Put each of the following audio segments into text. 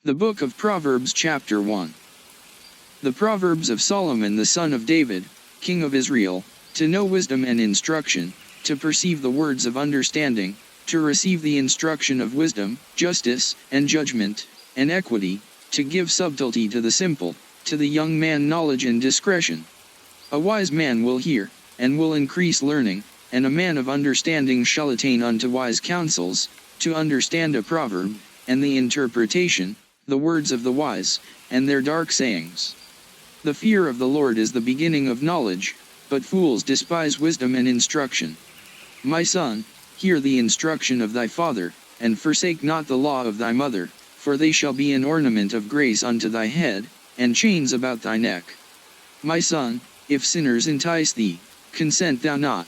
The Book of Proverbs chapter 1. The Proverbs of Solomon the son of David, king of Israel, to know wisdom and instruction, to perceive the words of understanding, to receive the instruction of wisdom, justice, and judgment, and equity, to give subtlety to the simple, to the young man knowledge and discretion. A wise man will hear, and will increase learning, and a man of understanding shall attain unto wise counsels, to understand a proverb, and the interpretation, the words of the wise, and their dark sayings. The fear of the Lord is the beginning of knowledge, but fools despise wisdom and instruction. My son, hear the instruction of thy father, and forsake not the law of thy mother, for they shall be an ornament of grace unto thy head, and chains about thy neck. My son, if sinners entice thee, consent thou not.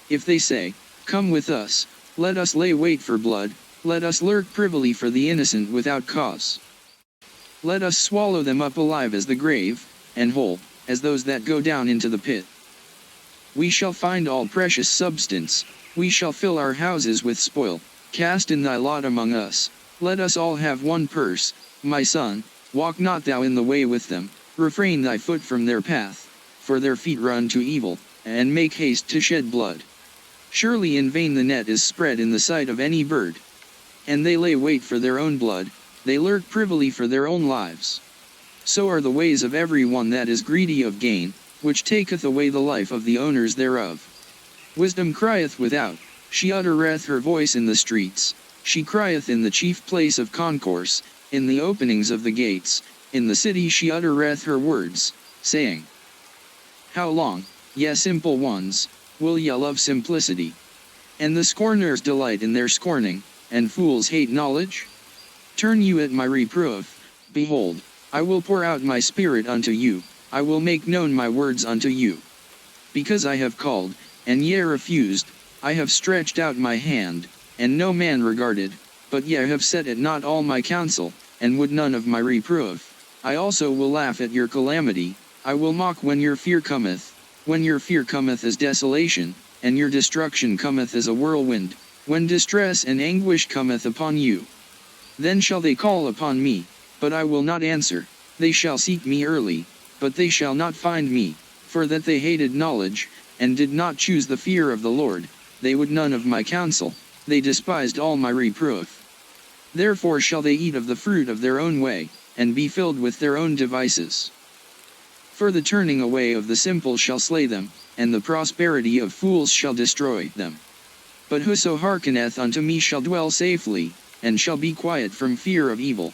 If they say, Come with us, let us lay wait for blood, let us lurk privily for the innocent without cause. Let us swallow them up alive as the grave, and whole, as those that go down into the pit. We shall find all precious substance, we shall fill our houses with spoil. Cast in thy lot among us, let us all have one purse. My son, walk not thou in the way with them, refrain thy foot from their path, for their feet run to evil, and make haste to shed blood. Surely in vain the net is spread in the sight of any bird. And they lay wait for their own blood, they lurk privily for their own lives. So are the ways of every one that is greedy of gain, which taketh away the life of the owners thereof. Wisdom crieth without, she uttereth her voice in the streets, she crieth in the chief place of concourse, in the openings of the gates, in the city she uttereth her words, saying, How long, ye simple ones, will ye love simplicity? And the scorners delight in their scorning, and fools hate knowledge? Turn you at my reproof, behold, I will pour out my spirit unto you, I will make known my words unto you. Because I have called, and ye refused, I have stretched out my hand, and no man regarded, but ye have set at naught all my counsel, and would none of my reproof. I also will laugh at your calamity, I will mock when your fear cometh, when your fear cometh as desolation, and your destruction cometh as a whirlwind, when distress and anguish cometh upon you. Then shall they call upon me, but I will not answer, they shall seek me early, but they shall not find me, for that they hated knowledge, and did not choose the fear of the Lord, they would none of my counsel, they despised all my reproof. Therefore shall they eat of the fruit of their own way, and be filled with their own devices. For the turning away of the simple shall slay them, and the prosperity of fools shall destroy them. But whoso hearkeneth unto me shall dwell safely, and shall be quiet from fear of evil.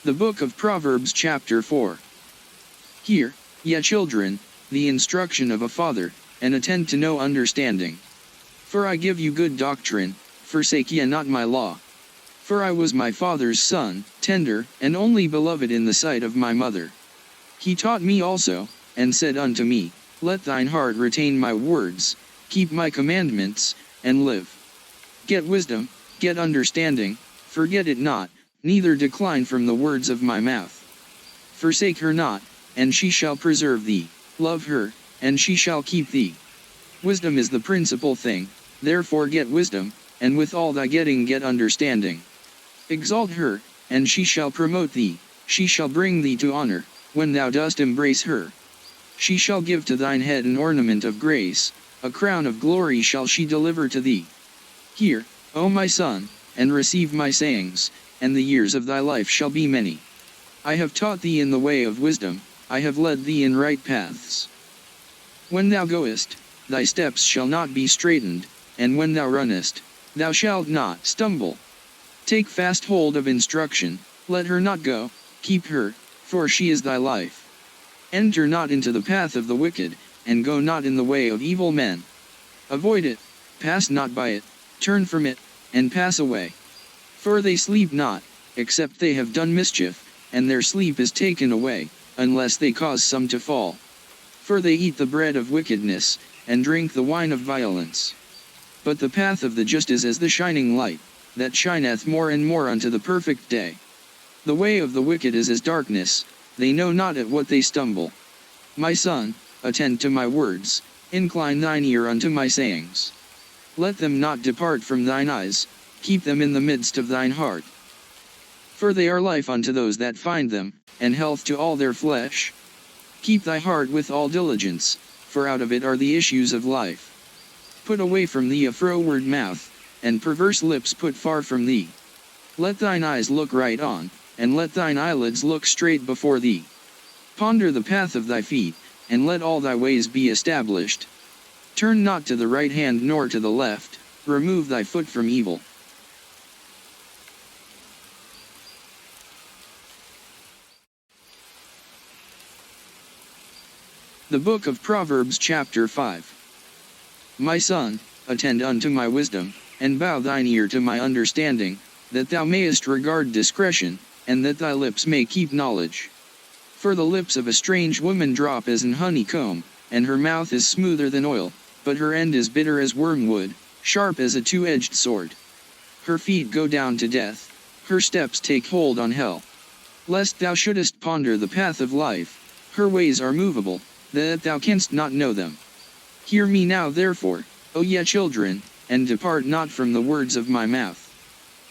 The Book of Proverbs chapter 4. Hear, ye children, the instruction of a father, and attend to know understanding. For I give you good doctrine, forsake ye not my law. For I was my father's son, tender, and only beloved in the sight of my mother. He taught me also, and said unto me, Let thine heart retain my words, keep my commandments, and live. Get wisdom, get understanding, forget it not, neither decline from the words of my mouth. Forsake her not, and she shall preserve thee, love her, and she shall keep thee. Wisdom is the principal thing, therefore get wisdom, and with all thy getting get understanding. Exalt her, and she shall promote thee, she shall bring thee to honor, when thou dost embrace her. She shall give to thine head an ornament of grace, a crown of glory shall she deliver to thee. Hear, O my son, and receive my sayings, and the years of thy life shall be many. I have taught thee in the way of wisdom, I have led thee in right paths. When thou goest, thy steps shall not be straitened, and when thou runnest, thou shalt not stumble. Take fast hold of instruction, let her not go, keep her, for she is thy life. Enter not into the path of the wicked, and go not in the way of evil men. Avoid it, pass not by it, turn from it, and pass away. For they sleep not, except they have done mischief, and their sleep is taken away, unless they cause some to fall. For they eat the bread of wickedness, and drink the wine of violence. But the path of the just is as the shining light, that shineth more and more unto the perfect day. The way of the wicked is as darkness, they know not at what they stumble. My son, attend to my words, incline thine ear unto my sayings. Let them not depart from thine eyes, keep them in the midst of thine heart. For they are life unto those that find them, and health to all their flesh. Keep thy heart with all diligence, for out of it are the issues of life. Put away from thee a froward mouth, and perverse lips put far from thee. Let thine eyes look right on, and let thine eyelids look straight before thee. Ponder the path of thy feet, and let all thy ways be established. Turn not to the right hand nor to the left, remove thy foot from evil. The Book of Proverbs chapter 5. My son, attend unto my wisdom, and bow thine ear to my understanding, that thou mayest regard discretion, and that thy lips may keep knowledge. For the lips of a strange woman drop as an honeycomb, and her mouth is smoother than oil, but her end is bitter as wormwood, sharp as a two-edged sword. Her feet go down to death, her steps take hold on hell. Lest thou shouldest ponder the path of life, her ways are movable, that thou canst not know them. Hear me now therefore, O ye children, and depart not from the words of my mouth.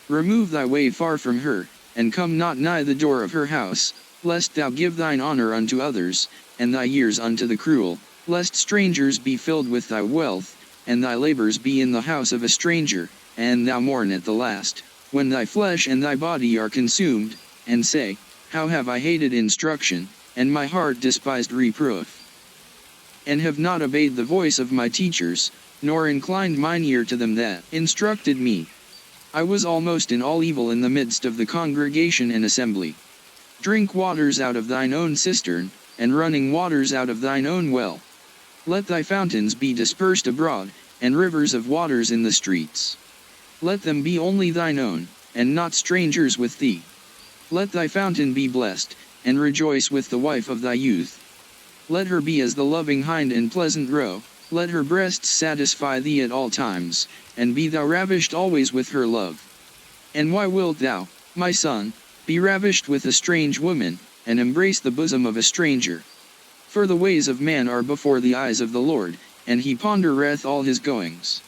Remove thy way far from her, and come not nigh the door of her house, lest thou give thine honor unto others, and thy years unto the cruel, lest strangers be filled with thy wealth, and thy labors be in the house of a stranger, and thou mourn at the last, when thy flesh and thy body are consumed, and say, How have I hated instruction, and my heart despised reproof? And have not obeyed the voice of my teachers, nor inclined mine ear to them that instructed me. I was almost in all evil in the midst of the congregation and assembly. Drink waters out of thine own cistern, and running waters out of thine own well. Let thy fountains be dispersed abroad, and rivers of waters in the streets. Let them be only thine own, and not strangers with thee. Let thy fountain be blessed, and rejoice with the wife of thy youth. Let her be as the loving hind and pleasant roe, let her breasts satisfy thee at all times, and be thou ravished always with her love. And why wilt thou, my son, be ravished with a strange woman, and embrace the bosom of a stranger? For the ways of man are before the eyes of the Lord, and he pondereth all his goings.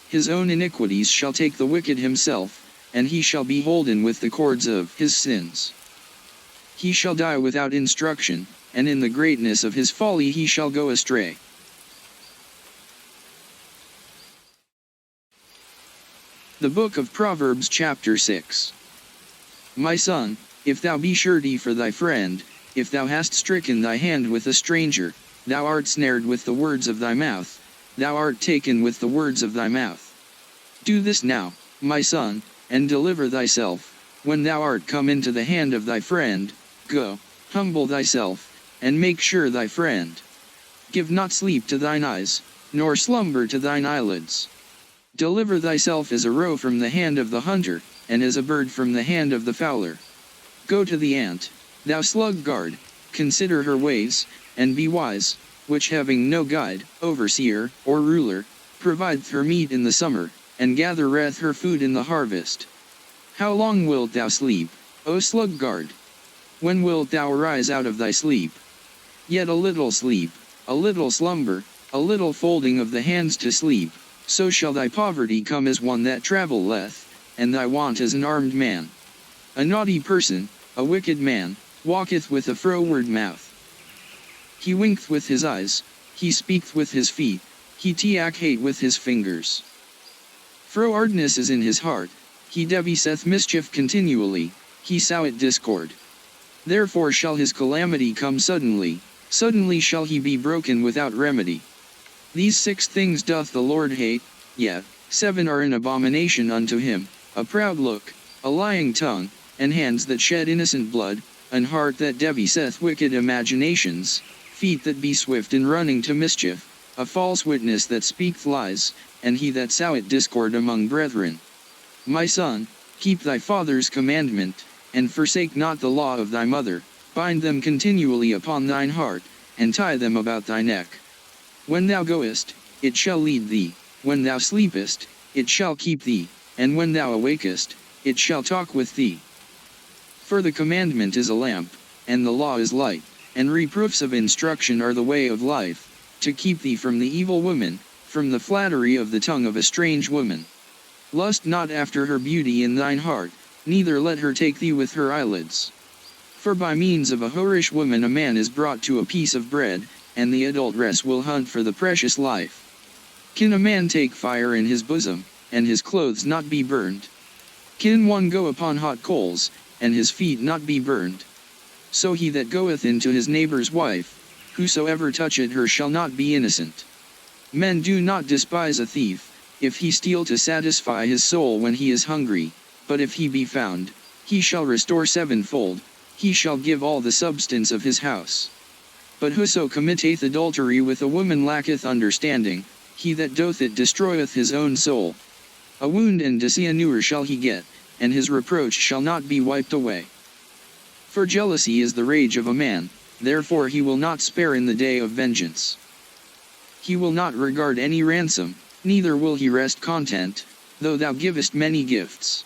His own iniquities shall take the wicked himself, and he shall be holden with the cords of his sins. He shall die without instruction, and in the greatness of his folly he shall go astray. The Book of Proverbs chapter 6. My son, if thou be surety for thy friend, if thou hast stricken thy hand with a stranger, thou art snared with the words of thy mouth, thou art taken with the words of thy mouth. Do this now, my son, and deliver thyself, when thou art come into the hand of thy friend, go, humble thyself, and make sure thy friend. Give not sleep to thine eyes, nor slumber to thine eyelids. Deliver thyself as a roe from the hand of the hunter, and as a bird from the hand of the fowler. Go to the ant, thou sluggard, consider her ways, and be wise, which having no guide, overseer, or ruler, provideth her meat in the summer, and gathereth her food in the harvest. How long wilt thou sleep, O sluggard? When wilt thou arise out of thy sleep? Yet a little sleep, a little slumber, a little folding of the hands to sleep, so shall thy poverty come as one that travelleth, and thy want as an armed man. A naughty person, a wicked man, walketh with a froward mouth. He winketh with his eyes, he speaketh with his feet, he teach hate with his fingers. Frowardness is in his heart, he deviseth mischief continually, he soweth discord. Therefore shall his calamity come suddenly, suddenly shall he be broken without remedy. These 6 things doth the Lord hate, yet 7 are an abomination unto him, a proud look, a lying tongue, and hands that shed innocent blood, an heart that deviseth wicked imaginations, feet that be swift in running to mischief, a false witness that speaketh lies, and he that soweth discord among brethren. My son, keep thy father's commandment, and forsake not the law of thy mother, bind them continually upon thine heart, and tie them about thy neck. When thou goest, it shall lead thee, when thou sleepest, it shall keep thee, and when thou awakest, it shall talk with thee. For the commandment is a lamp, and the law is light, and reproofs of instruction are the way of life, to keep thee from the evil woman, from the flattery of the tongue of a strange woman. Lust not after her beauty in thine heart, neither let her take thee with her eyelids. For by means of a whorish woman a man is brought to a piece of bread, and the adulteress will hunt for the precious life. Can a man take fire in his bosom, and his clothes not be burned? Can one go upon hot coals, and his feet not be burned? So he that goeth into his neighbor's wife, whosoever toucheth her shall not be innocent. Men do not despise a thief, if he steal to satisfy his soul when he is hungry, but if he be found, he shall restore 7-fold, he shall give all the substance of his house. But whoso committeth adultery with a woman lacketh understanding, he that doth it destroyeth his own soul. A wound and dishonor shall he get, and his reproach shall not be wiped away. For jealousy is the rage of a man, therefore he will not spare in the day of vengeance. He will not regard any ransom, neither will he rest content, though thou givest many gifts.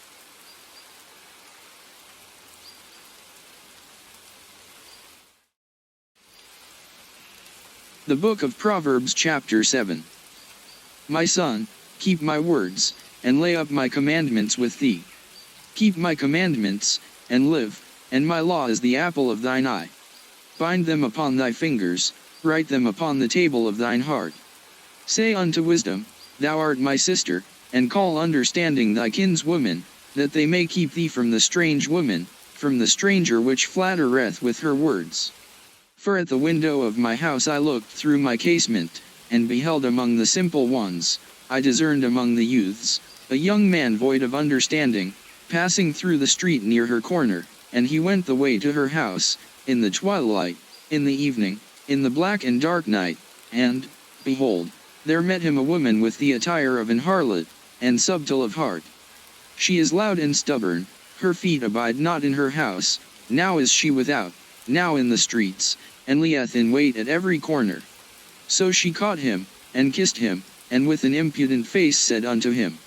The Book of Proverbs chapter 7. My son, keep my words, and lay up my commandments with thee. Keep my commandments, and live, and my law is the apple of thine eye. Bind them upon thy fingers, write them upon the table of thine heart. Say unto wisdom, thou art my sister, and call understanding thy kinswoman, that they may keep thee from the strange woman, from the stranger which flattereth with her words. For at the window of my house I looked through my casement, and beheld among the simple ones, I discerned among the youths, a young man void of understanding, passing through the street near her corner, and he went the way to her house, in the twilight, in the evening, in the black and dark night, and, behold, there met him a woman with the attire of an harlot, and subtle of heart. She is loud and stubborn, her feet abide not in her house, now is she without, now in the streets, and lieth in wait at every corner. So she caught him, and kissed him, and with an impudent face said unto him,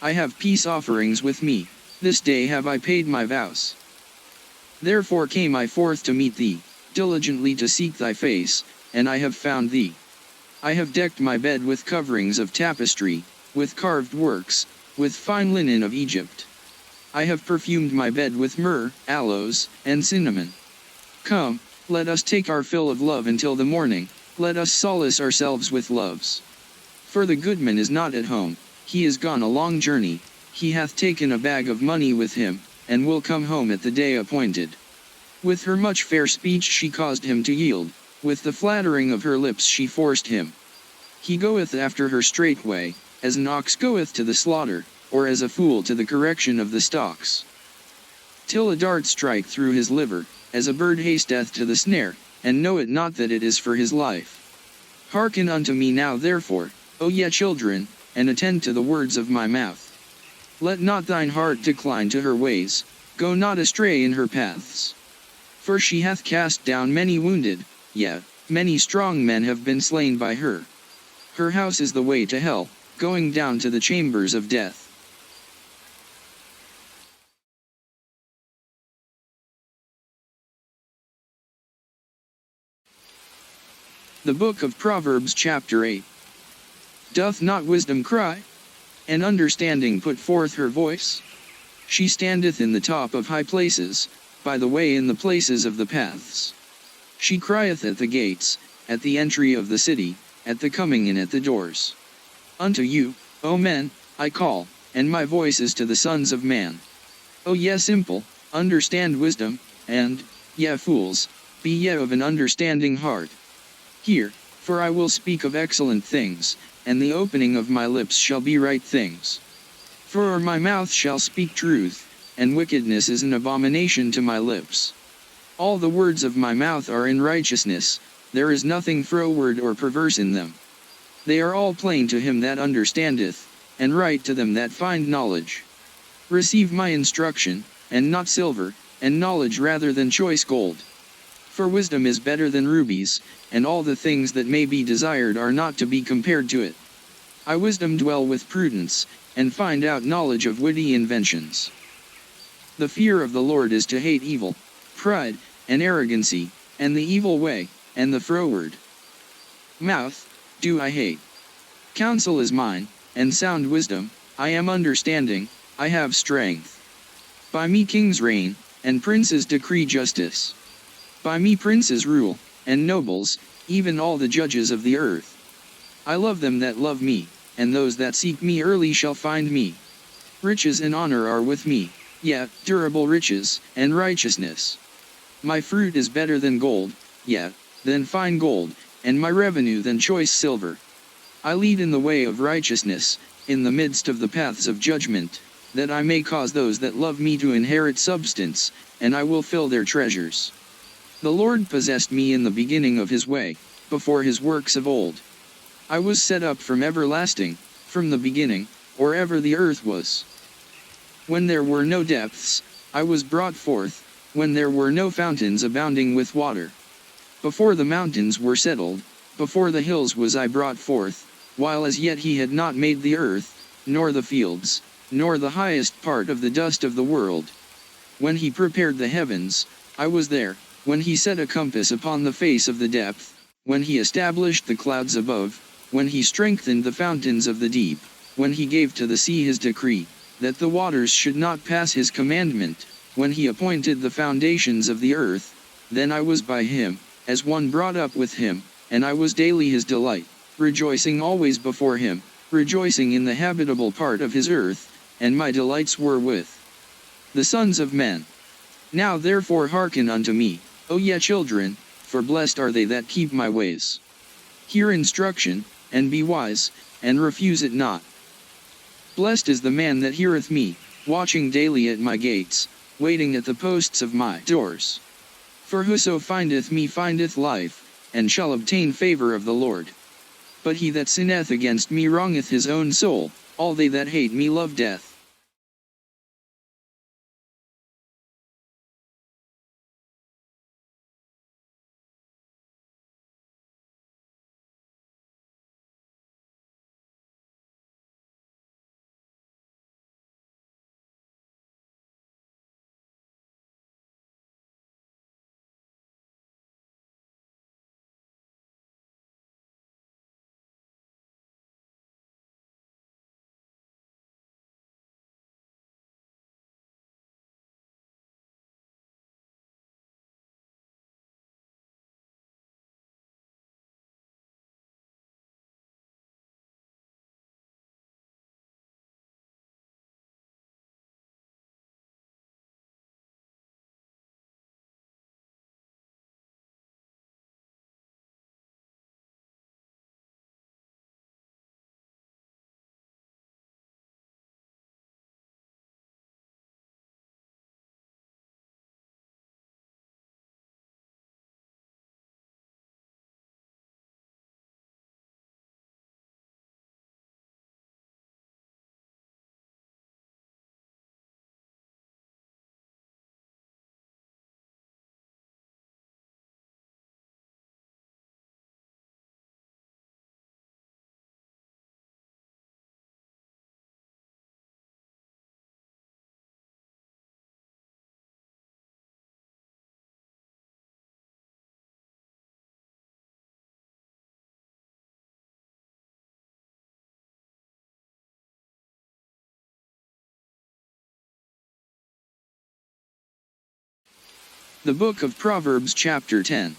I have peace offerings with me, this day have I paid my vows. Therefore came I forth to meet thee, diligently to seek thy face, and I have found thee. I have decked my bed with coverings of tapestry, with carved works, with fine linen of Egypt. I have perfumed my bed with myrrh, aloes, and cinnamon. Come, let us take our fill of love until the morning, let us solace ourselves with loves. For the goodman is not at home, he is gone a long journey, he hath taken a bag of money with him, and will come home at the day appointed. With her much fair speech she caused him to yield, with the flattering of her lips she forced him. He goeth after her straightway, as an ox goeth to the slaughter, or as a fool to the correction of the stocks. till a dart strike through his liver, as a bird hasteth to the snare, and knoweth not that it is for his life. Hearken unto me now therefore, O ye children, and attend to the words of my mouth. Let not thine heart decline to her ways, go not astray in her paths. For she hath cast down many wounded, yea, many strong men have been slain by her. Her house is the way to hell, going down to the chambers of death. The Book of Proverbs chapter 8. Doth not wisdom cry? And understanding put forth her voice? She standeth in the top of high places, by the way in the places of the paths. She crieth at the gates, at the entry of the city, at the coming in at the doors. Unto you, O men, I call, and my voice is to the sons of man. O ye simple, understand wisdom, and, ye fools, be ye of an understanding heart. Hear, for I will speak of excellent things, and the opening of my lips shall be right things. For my mouth shall speak truth, and wickedness is an abomination to my lips. All the words of my mouth are in righteousness, there is nothing froward or perverse in them. They are all plain to him that understandeth, and right to them that find knowledge. Receive my instruction, and not silver, and knowledge rather than choice gold. For wisdom is better than rubies, and all the things that may be desired are not to be compared to it. I wisdom dwell with prudence, and find out knowledge of witty inventions. The fear of the Lord is to hate evil, pride, and arrogancy, and the evil way, and the froward mouth, do I hate. Counsel is mine, and sound wisdom, I am understanding, I have strength. By me kings reign, and princes decree justice. By me princes rule, and nobles, even all the judges of the earth. I love them that love me, and those that seek me early shall find me. Riches and honor are with me, yea, durable riches, and righteousness. My fruit is better than gold, yea, than fine gold, and my revenue than choice silver. I lead in the way of righteousness, in the midst of the paths of judgment, that I may cause those that love me to inherit substance, and I will fill their treasures. The Lord possessed me in the beginning of his way, before his works of old. I was set up from everlasting, from the beginning, or ever the earth was. When there were no depths, I was brought forth, when there were no fountains abounding with water. Before the mountains were settled, before the hills was I brought forth, while as yet he had not made the earth, nor the fields, nor the highest part of the dust of the world. When he prepared the heavens, I was there. When he set a compass upon the face of the depth, when he established the clouds above, when he strengthened the fountains of the deep, when he gave to the sea his decree, that the waters should not pass his commandment, when he appointed the foundations of the earth, then I was by him, as one brought up with him, and I was daily his delight, rejoicing always before him, rejoicing in the habitable part of his earth, and my delights were with the sons of men. Now therefore hearken unto me, O ye children, for blessed are they that keep my ways. Hear instruction, and be wise, and refuse it not. Blessed is the man that heareth me, watching daily at my gates, waiting at the posts of my doors. For whoso findeth me findeth life, and shall obtain favor of the Lord. But he that sinneth against me wrongeth his own soul, all they that hate me love death. The Book of Proverbs chapter 10.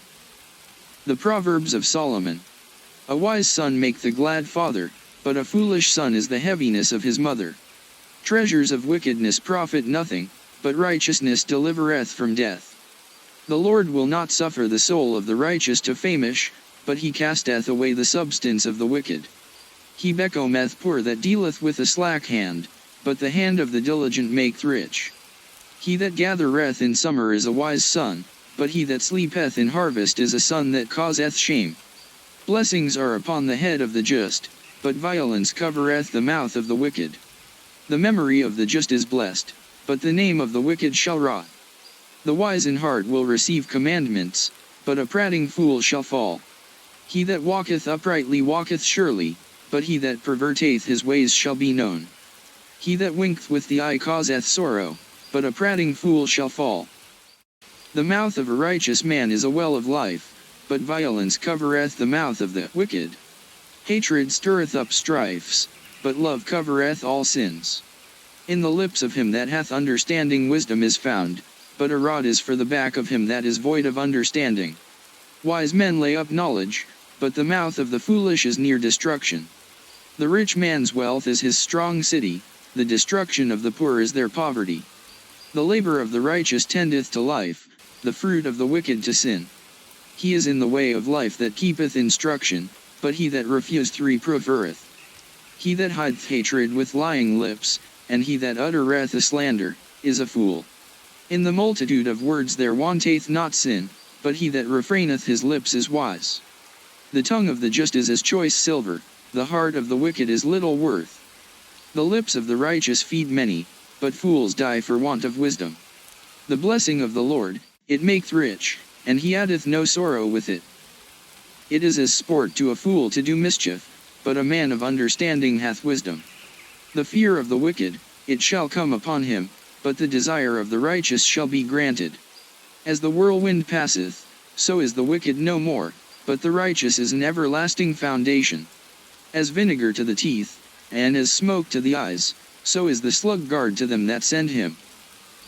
The Proverbs of Solomon. A wise son maketh a glad father, but a foolish son is the heaviness of his mother. Treasures of wickedness profit nothing, but righteousness delivereth from death. The Lord will not suffer the soul of the righteous to famish, but he casteth away the substance of the wicked. He becometh poor that dealeth with a slack hand, but the hand of the diligent maketh rich. He that gathereth in summer is a wise son, but he that sleepeth in harvest is a son that causeth shame. Blessings are upon the head of the just, but violence covereth the mouth of the wicked. The memory of the just is blessed, but the name of the wicked shall rot. The wise in heart will receive commandments, but a prating fool shall fall. He that walketh uprightly walketh surely, but he that perverteth his ways shall be known. He that winketh with the eye causeth sorrow, but a prating fool shall fall. The mouth of a righteous man is a well of life, but violence covereth the mouth of the wicked. Hatred stirreth up strifes, but love covereth all sins. In the lips of him that hath understanding wisdom is found, but a rod is for the back of him that is void of understanding. Wise men lay up knowledge, but the mouth of the foolish is near destruction. The rich man's wealth is his strong city, the destruction of the poor is their poverty. The labor of the righteous tendeth to life, the fruit of the wicked to sin. He is in the way of life that keepeth instruction, but he that refuseth reproveth. He that hideth hatred with lying lips, and he that uttereth a slander, is a fool. In the multitude of words there wanteth not sin, but he that refraineth his lips is wise. The tongue of the just is as choice silver, the heart of the wicked is little worth. The lips of the righteous feed many, but fools die for want of wisdom. The blessing of the Lord, it maketh rich, and he addeth no sorrow with it. It is as sport to a fool to do mischief, but a man of understanding hath wisdom. The fear of the wicked, it shall come upon him, but the desire of the righteous shall be granted. As the whirlwind passeth, so is the wicked no more, but the righteous is an everlasting foundation. As vinegar to the teeth, and as smoke to the eyes, so is the sluggard to them that send him.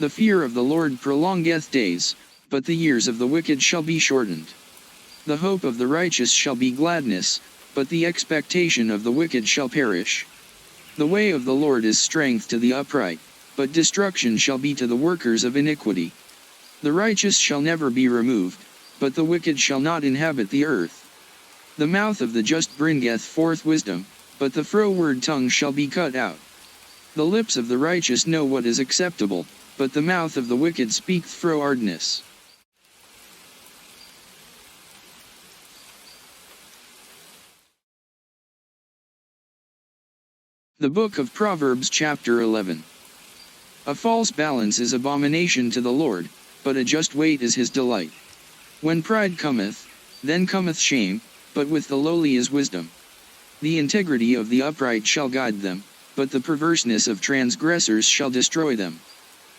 The fear of the Lord prolongeth days, but the years of the wicked shall be shortened. The hope of the righteous shall be gladness, but the expectation of the wicked shall perish. The way of the Lord is strength to the upright, but destruction shall be to the workers of iniquity. The righteous shall never be removed, but the wicked shall not inhabit the earth. The mouth of the just bringeth forth wisdom, but the froward tongue shall be cut out. The lips of the righteous know what is acceptable, but the mouth of the wicked speaketh frowardness. The Book of Proverbs chapter 11. A false balance is abomination to the Lord, but a just weight is his delight. When pride cometh, then cometh shame, but with the lowly is wisdom. The integrity of the upright shall guide them, but the perverseness of transgressors shall destroy them.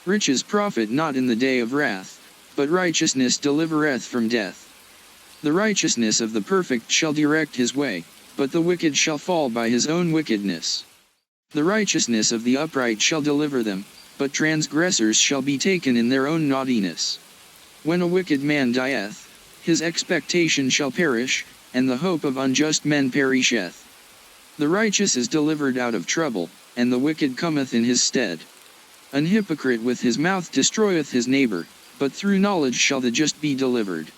Riches profit not in the day of wrath, but righteousness delivereth from death. The righteousness of the perfect shall direct his way, but the wicked shall fall by his own wickedness. The righteousness of the upright shall deliver them, but transgressors shall be taken in their own naughtiness. When a wicked man dieth, his expectation shall perish, and the hope of unjust men perisheth. The righteous is delivered out of trouble, and the wicked cometh in his stead. An hypocrite with his mouth destroyeth his neighbor, but through knowledge shall the just be delivered.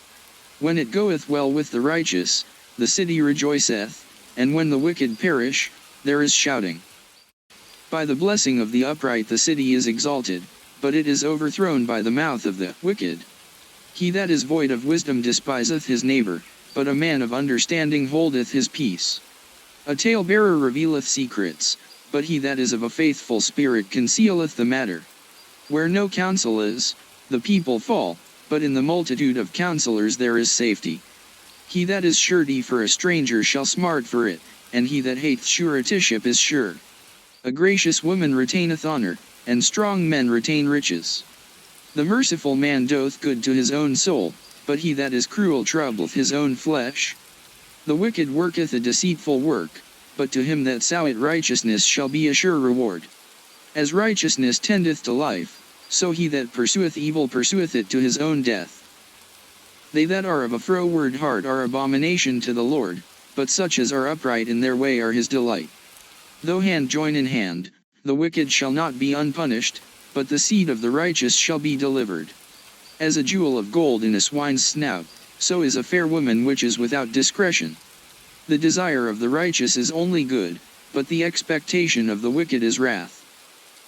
When it goeth well with the righteous, the city rejoiceth, and when the wicked perish, there is shouting. By the blessing of the upright the city is exalted, but it is overthrown by the mouth of the wicked. He that is void of wisdom despiseth his neighbor, but a man of understanding holdeth his peace. A talebearer revealeth secrets, but he that is of a faithful spirit concealeth the matter. Where no counsel is, the people fall, but in the multitude of counselors there is safety. He that is surety for a stranger shall smart for it, and he that hateth suretyship is sure. A gracious woman retaineth honor, and strong men retain riches. The merciful man doth good to his own soul, but he that is cruel troubleth his own flesh. The wicked worketh a deceitful work, but to him that soweth righteousness shall be a sure reward. As righteousness tendeth to life, so he that pursueth evil pursueth it to his own death. They that are of a froward heart are abomination to the Lord, but such as are upright in their way are his delight. Though hand join in hand, the wicked shall not be unpunished, but the seed of the righteous shall be delivered. As a jewel of gold in a swine's snout, so is a fair woman which is without discretion. The desire of the righteous is only good, but the expectation of the wicked is wrath.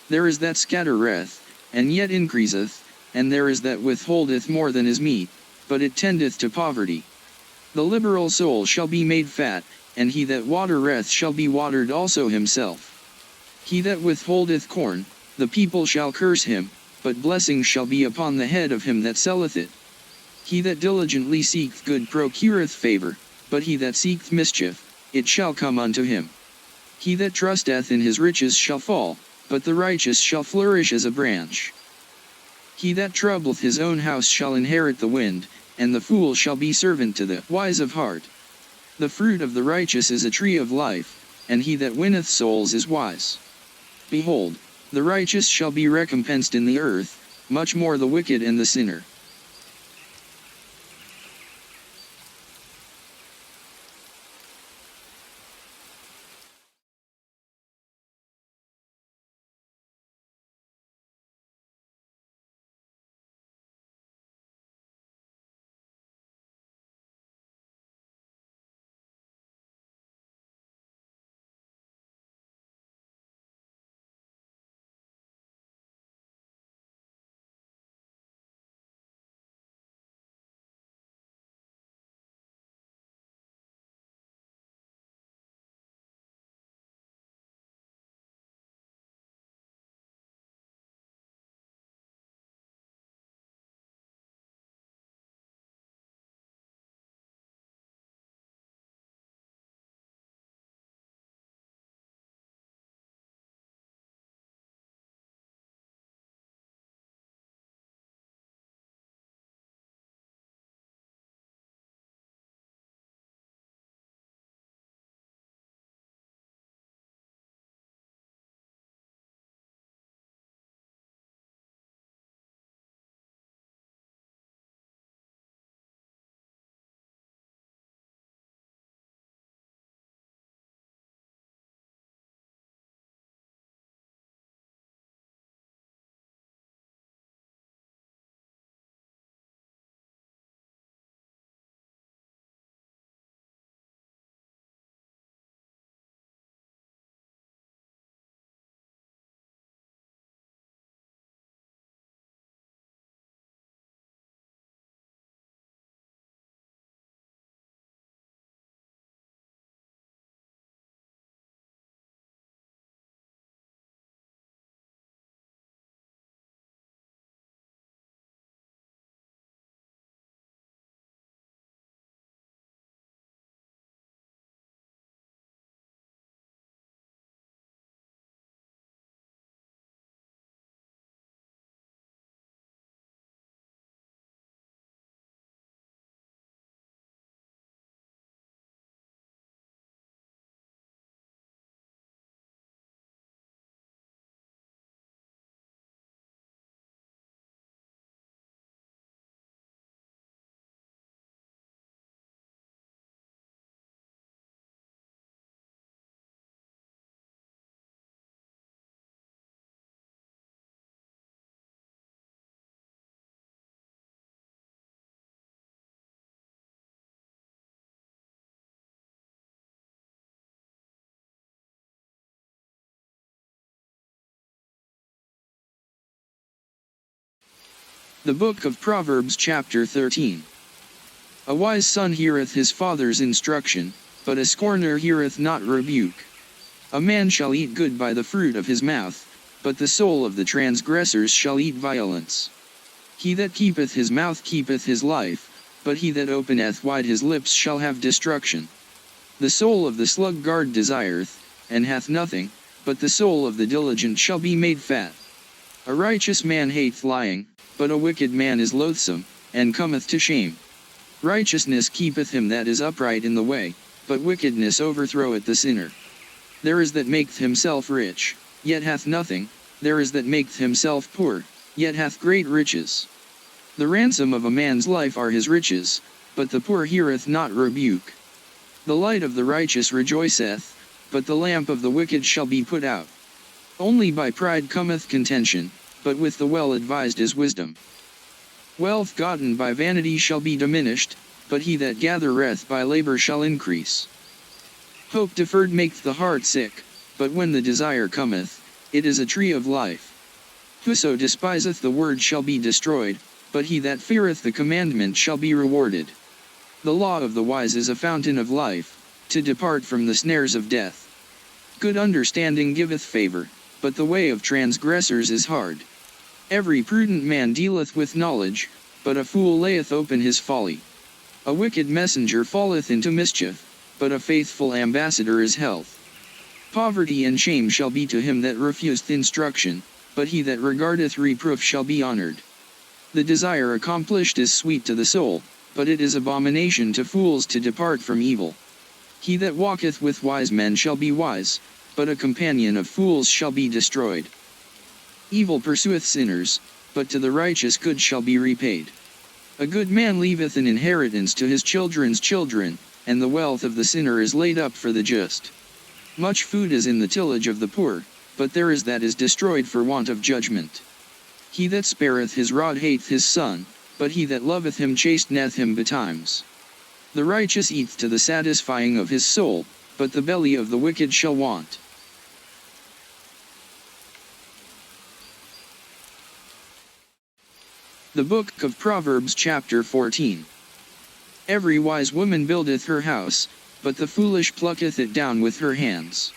There is that scattereth, and yet increaseth, and there is that withholdeth more than is meet, but it tendeth to poverty. The liberal soul shall be made fat, and he that watereth shall be watered also himself. He that withholdeth corn, the people shall curse him, but blessing shall be upon the head of him that selleth it. He that diligently seeketh good procureth favor, but he that seeketh mischief, it shall come unto him. He that trusteth in his riches shall fall, but the righteous shall flourish as a branch. He that troubleth his own house shall inherit the wind, and the fool shall be servant to the wise of heart. The fruit of the righteous is a tree of life, and he that winneth souls is wise. Behold, the righteous shall be recompensed in the earth, much more the wicked and the sinner. The Book of Proverbs chapter 13. A wise son heareth his father's instruction, but a scorner heareth not rebuke. A man shall eat good by the fruit of his mouth, but the soul of the transgressors shall eat violence. He that keepeth his mouth keepeth his life, but he that openeth wide his lips shall have destruction. The soul of the sluggard desireth, and hath nothing, but the soul of the diligent shall be made fat. A righteous man hateth lying, but a wicked man is loathsome, and cometh to shame. Righteousness keepeth him that is upright in the way, but wickedness overthroweth the sinner. There is that maketh himself rich, yet hath nothing, there is that maketh himself poor, yet hath great riches. The ransom of a man's life are his riches, but the poor heareth not rebuke. The light of the righteous rejoiceth, but the lamp of the wicked shall be put out. Only by pride cometh contention, but with the well-advised is wisdom. Wealth gotten by vanity shall be diminished, but he that gathereth by labor shall increase. Hope deferred maketh the heart sick, but when the desire cometh, it is a tree of life. Whoso despiseth the word shall be destroyed, but he that feareth the commandment shall be rewarded. The law of the wise is a fountain of life, to depart from the snares of death. Good understanding giveth favor, but the way of transgressors is hard. Every prudent man dealeth with knowledge, but a fool layeth open his folly. A wicked messenger falleth into mischief, but a faithful ambassador is health. Poverty and shame shall be to him that refuseth instruction, but he that regardeth reproof shall be honored. The desire accomplished is sweet to the soul, but it is abomination to fools to depart from evil. He that walketh with wise men shall be wise, but a companion of fools shall be destroyed. Evil pursueth sinners, but to the righteous good shall be repaid. A good man leaveth an inheritance to his children's children, and the wealth of the sinner is laid up for the just. Much food is in the tillage of the poor, but there is that is destroyed for want of judgment. He that spareth his rod hateth his son, but he that loveth him chasteneth him betimes. The righteous eateth to the satisfying of his soul, but the belly of the wicked shall want. The Book of Proverbs chapter 14. Every wise woman buildeth her house, but the foolish plucketh it down with her hands.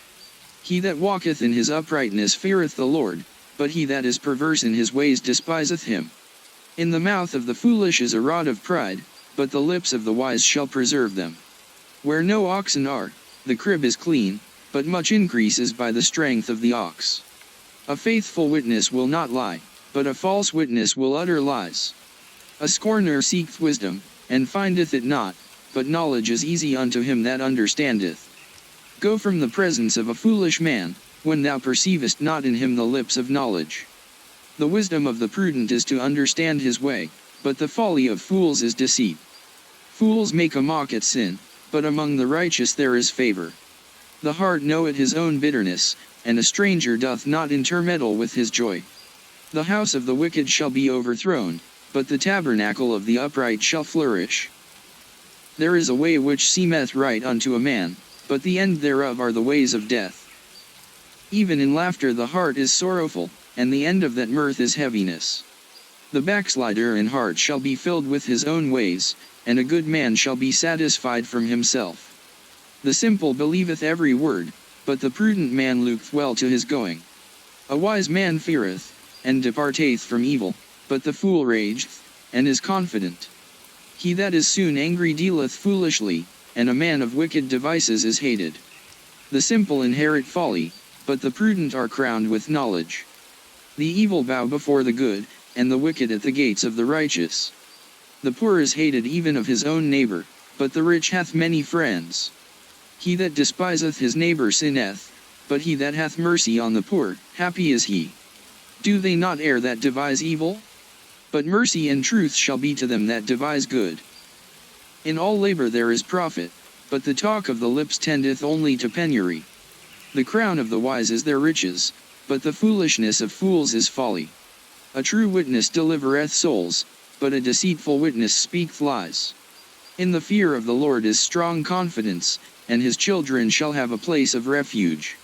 He that walketh in his uprightness feareth the Lord, but he that is perverse in his ways despiseth him. In the mouth of the foolish is a rod of pride, but the lips of the wise shall preserve them. Where no oxen are, the crib is clean, but much increase is by the strength of the ox. A faithful witness will not lie, but a false witness will utter lies. A scorner seeketh wisdom, and findeth it not, but knowledge is easy unto him that understandeth. Go from the presence of a foolish man, when thou perceivest not in him the lips of knowledge. The wisdom of the prudent is to understand his way, but the folly of fools is deceit. Fools make a mock at sin, but among the righteous there is favor. The heart knoweth his own bitterness, and a stranger doth not intermeddle with his joy. The house of the wicked shall be overthrown, but the tabernacle of the upright shall flourish. There is a way which seemeth right unto a man, but the end thereof are the ways of death. Even in laughter the heart is sorrowful, and the end of that mirth is heaviness. The backslider in heart shall be filled with his own ways, and a good man shall be satisfied from himself. The simple believeth every word, but the prudent man looketh well to his going. A wise man feareth, and departeth from evil, but the fool rageth, and is confident. He that is soon angry dealeth foolishly, and a man of wicked devices is hated. The simple inherit folly, but the prudent are crowned with knowledge. The evil bow before the good, and the wicked at the gates of the righteous. The poor is hated even of his own neighbor, but the rich hath many friends. He that despiseth his neighbor sinneth, but he that hath mercy on the poor, happy is he. Do they not err that devise evil? But mercy and truth shall be to them that devise good. In all labor there is profit, but the talk of the lips tendeth only to penury. The crown of the wise is their riches, but the foolishness of fools is folly. A true witness delivereth souls, but a deceitful witness speaketh lies. In the fear of the Lord is strong confidence, and his children shall have a place of refuge.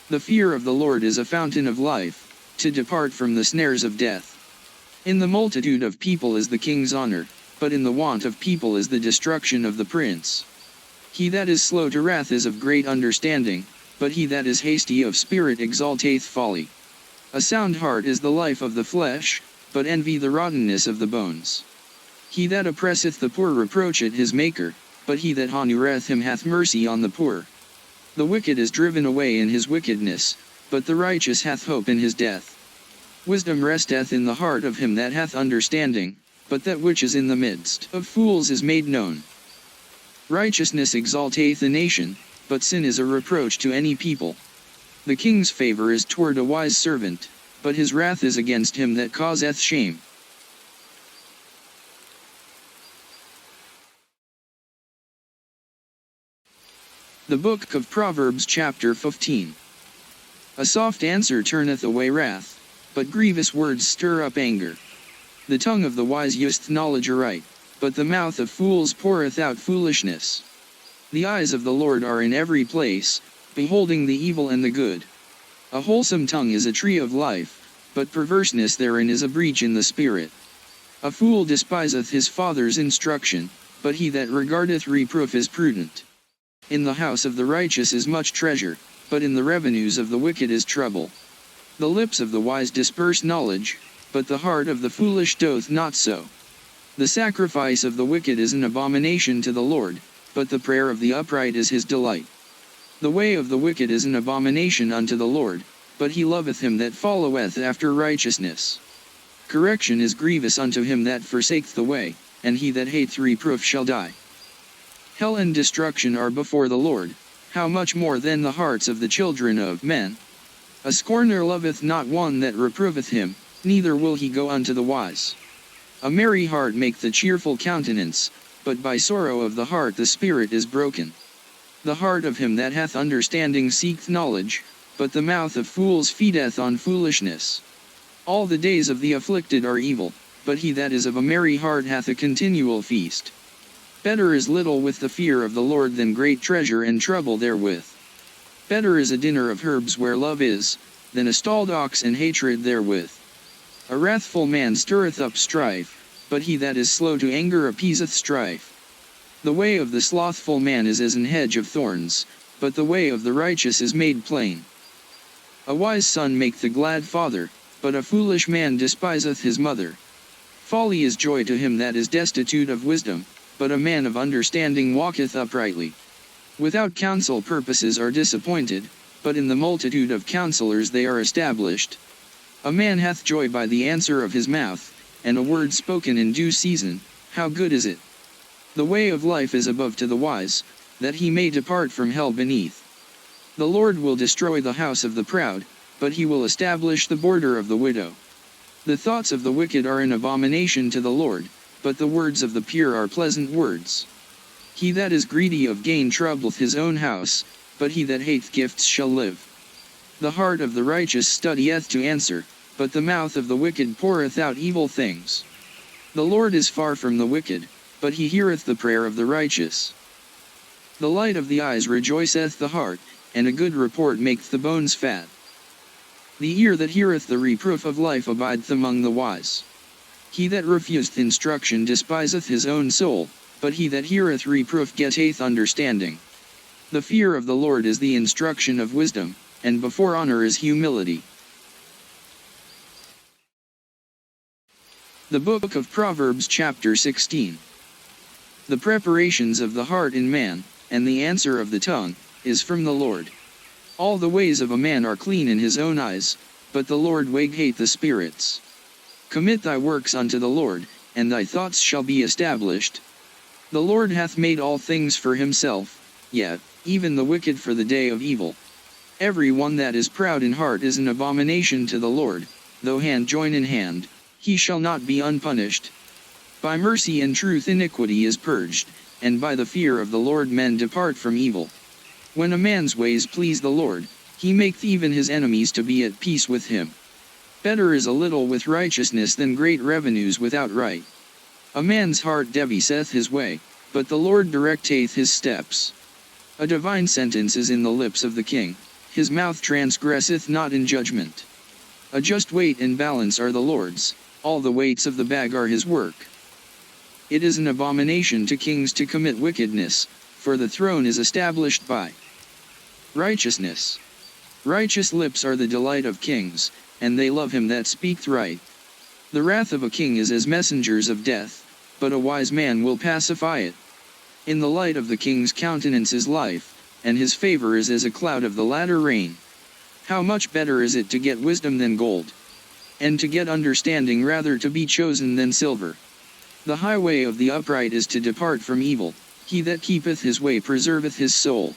The fear of the Lord is a fountain of life, to depart from the snares of death. In the multitude of people is the king's honor, but in the want of people is the destruction of the prince. He that is slow to wrath is of great understanding, but he that is hasty of spirit exalteth folly. A sound heart is the life of the flesh, but envy the rottenness of the bones. He that oppresseth the poor reproacheth his Maker, but he that honoureth him hath mercy on the poor. The wicked is driven away in his wickedness, but the righteous hath hope in his death. Wisdom resteth in the heart of him that hath understanding, but that which is in the midst of fools is made known. Righteousness exalteth a nation, but sin is a reproach to any people. The king's favor is toward a wise servant, but his wrath is against him that causeth shame. The Book of Proverbs chapter 15. A soft answer turneth away wrath, but grievous words stir up anger. The tongue of the wise useth knowledge aright, but the mouth of fools poureth out foolishness. The eyes of the Lord are in every place, beholding the evil and the good. A wholesome tongue is a tree of life, but perverseness therein is a breach in the spirit. A fool despiseth his father's instruction, but he that regardeth reproof is prudent. In the house of the righteous is much treasure, but in the revenues of the wicked is trouble. The lips of the wise disperse knowledge, but the heart of the foolish doth not so. The sacrifice of the wicked is an abomination to the Lord, but the prayer of the upright is his delight. The way of the wicked is an abomination unto the Lord, but he loveth him that followeth after righteousness. Correction is grievous unto him that forsaketh the way, and he that hateth reproof shall die. Hell and destruction are before the Lord, how much more than the hearts of the children of men? A scorner loveth not one that reproveth him, neither will he go unto the wise. A merry heart maketh a cheerful countenance, but by sorrow of the heart the spirit is broken. The heart of him that hath understanding seeketh knowledge, but the mouth of fools feedeth on foolishness. All the days of the afflicted are evil, but he that is of a merry heart hath a continual feast. Better is little with the fear of the Lord than great treasure and trouble therewith. Better is a dinner of herbs where love is, than a stalled ox and hatred therewith. A wrathful man stirreth up strife, but he that is slow to anger appeaseth strife. The way of the slothful man is as an hedge of thorns, but the way of the righteous is made plain. A wise son maketh a glad father, but a foolish man despiseth his mother. Folly is joy to him that is destitute of wisdom, but a man of understanding walketh uprightly. Without counsel purposes are disappointed, but in the multitude of counselors they are established. A man hath joy by the answer of his mouth, and a word spoken in due season, how good is it? The way of life is above to the wise, that he may depart from hell beneath. The Lord will destroy the house of the proud, but he will establish the border of the widow. The thoughts of the wicked are an abomination to the Lord, but the words of the pure are pleasant words. He that is greedy of gain troubleth his own house, but he that hateth gifts shall live. The heart of the righteous studieth to answer, but the mouth of the wicked poureth out evil things. The Lord is far from the wicked, but he heareth the prayer of the righteous. The light of the eyes rejoiceth the heart, and a good report maketh the bones fat. The ear that heareth the reproof of life abideth among the wise. He that refuseth instruction despiseth his own soul, but he that heareth reproof getteth understanding. The fear of the Lord is the instruction of wisdom, and before honor is humility. The Book of Proverbs chapter 16. The preparations of the heart in man, and the answer of the tongue, is from the Lord. All the ways of a man are clean in his own eyes, but the Lord weigheth the spirits. Commit thy works unto the Lord, and thy thoughts shall be established. The Lord hath made all things for himself, yet, even the wicked for the day of evil. Every one that is proud in heart is an abomination to the Lord, though hand join in hand, he shall not be unpunished. By mercy and truth iniquity is purged, and by the fear of the Lord men depart from evil. When a man's ways please the Lord, he maketh even his enemies to be at peace with him. Better is a little with righteousness than great revenues without right. A man's heart deviseth his way, but the Lord directeth his steps. A divine sentence is in the lips of the king, his mouth transgresseth not in judgment. A just weight and balance are the Lord's, all the weights of the bag are his work. It is an abomination to kings to commit wickedness, for the throne is established by righteousness. Righteous lips are the delight of kings, and they love him that speaketh right. The wrath of a king is as messengers of death, but a wise man will pacify it. In the light of the king's countenance is life, and his favor is as a cloud of the latter rain. How much better is it to get wisdom than gold, and to get understanding rather to be chosen than silver. The highway of the upright is to depart from evil, he that keepeth his way preserveth his soul.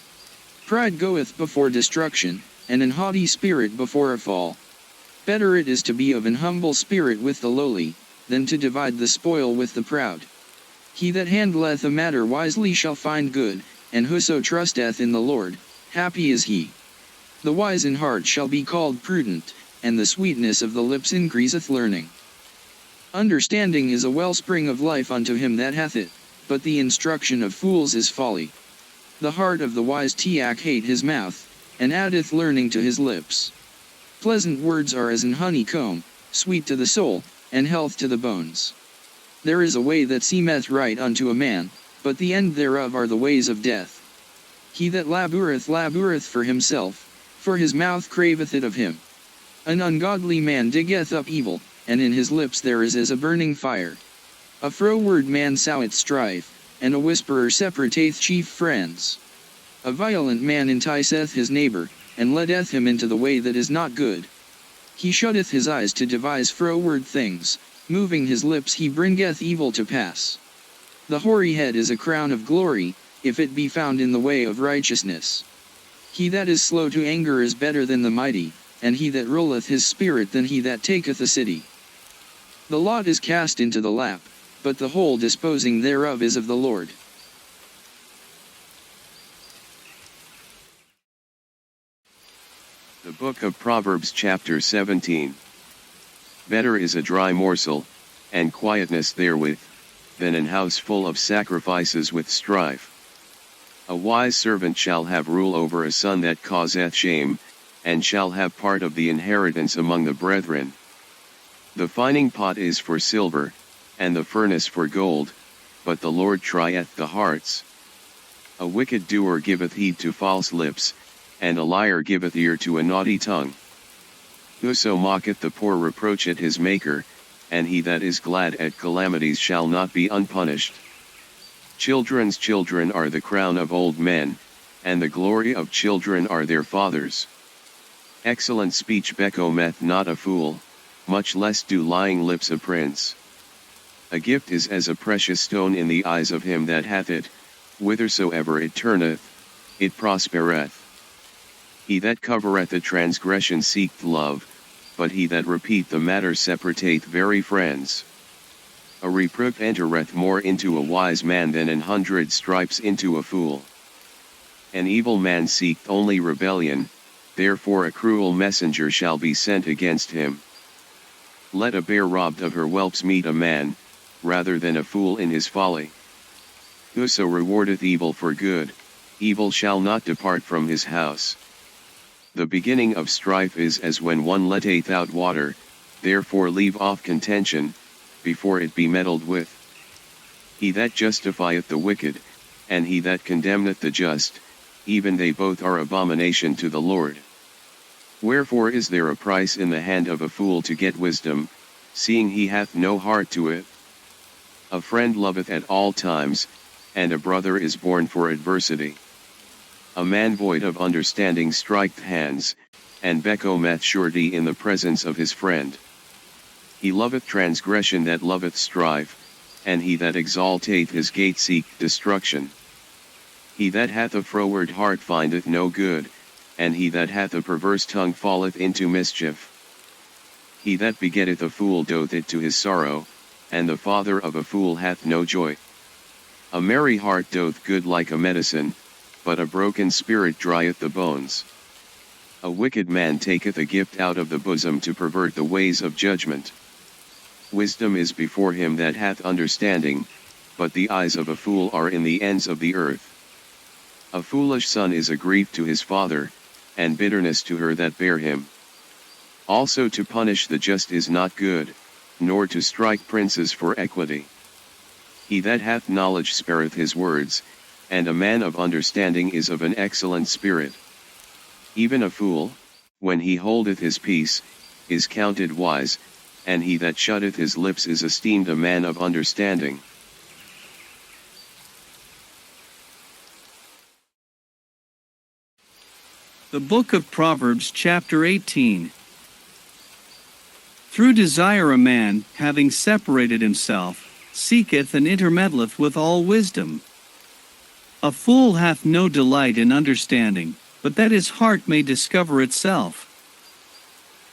Pride goeth before destruction, and an haughty spirit before a fall. Better it is to be of an humble spirit with the lowly, than to divide the spoil with the proud. He that handleth a matter wisely shall find good, and whoso trusteth in the Lord, happy is he. The wise in heart shall be called prudent, and the sweetness of the lips increaseth learning. Understanding is a wellspring of life unto him that hath it, but the instruction of fools is folly. The heart of the wise hate his mouth, and addeth learning to his lips. Pleasant words are as an honeycomb, sweet to the soul, and health to the bones. There is a way that seemeth right unto a man, but the end thereof are the ways of death. He that laboureth for himself, for his mouth craveth it of him. An ungodly man diggeth up evil, and in his lips there is as a burning fire. A froward man soweth strife, and a whisperer separateth chief friends. A violent man enticeth his neighbour, and leadeth him into the way that is not good. He shutteth his eyes to devise froward things, moving his lips he bringeth evil to pass. The hoary head is a crown of glory, if it be found in the way of righteousness. He that is slow to anger is better than the mighty, and he that ruleth his spirit than he that taketh a city. The lot is cast into the lap, but the whole disposing thereof is of the Lord. The Book of Proverbs chapter 17. Better is a dry morsel, and quietness therewith, than an house full of sacrifices with strife. A wise servant shall have rule over a son that causeth shame, and shall have part of the inheritance among the brethren. The fining pot is for silver, and the furnace for gold, but the Lord trieth the hearts. A wicked doer giveth heed to false lips, and a liar giveth ear to a naughty tongue. Whoso mocketh the poor reproacheth his Maker, and he that is glad at calamities shall not be unpunished. Children's children are the crown of old men, and the glory of children are their fathers. Excellent speech becometh not a fool, much less do lying lips a prince. A gift is as a precious stone in the eyes of him that hath it, whithersoever it turneth, it prospereth. He that covereth a transgression seeketh love, but he that repeat the matter separateth very friends. A reproof entereth more into a wise man than 100 stripes into a fool. An evil man seeketh only rebellion, therefore a cruel messenger shall be sent against him. Let a bear robbed of her whelps meet a man, rather than a fool in his folly. Whoso rewardeth evil for good, evil shall not depart from his house. The beginning of strife is as when one letteth out water, therefore leave off contention, before it be meddled with. He that justifieth the wicked, and he that condemneth the just, even they both are abomination to the Lord. Wherefore is there a price in the hand of a fool to get wisdom, seeing he hath no heart to it? A friend loveth at all times, and a brother is born for adversity. A man void of understanding striketh hands, and becometh surety in the presence of his friend. He loveth transgression that loveth strife, and he that exalteth his gate seeketh destruction. He that hath a froward heart findeth no good, and he that hath a perverse tongue falleth into mischief. He that begetteth a fool doth it to his sorrow, and the father of a fool hath no joy. A merry heart doth good like a medicine, but a broken spirit drieth the bones. A wicked man taketh a gift out of the bosom to pervert the ways of judgment. Wisdom is before him that hath understanding, but the eyes of a fool are in the ends of the earth. A foolish son is a grief to his father, and bitterness to her that bare him. Also to punish the just is not good, nor to strike princes for equity. He that hath knowledge spareth his words, and a man of understanding is of an excellent spirit. Even a fool, when he holdeth his peace, is counted wise, and he that shutteth his lips is esteemed a man of understanding. The Book of Proverbs chapter 18. Through desire a man, having separated himself, seeketh and intermeddleth with all wisdom. A fool hath no delight in understanding, but that his heart may discover itself.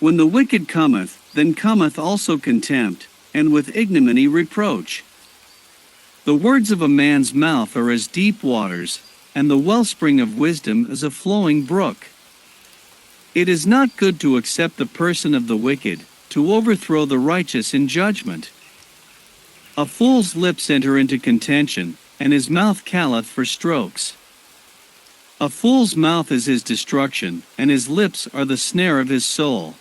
When the wicked cometh, then cometh also contempt, and with ignominy reproach. The words of a man's mouth are as deep waters, and the wellspring of wisdom is a flowing brook. It is not good to accept the person of the wicked, to overthrow the righteous in judgment. A fool's lips enter into contention, and his mouth calleth for strokes. A fool's mouth is his destruction, and his lips are the snare of his soul.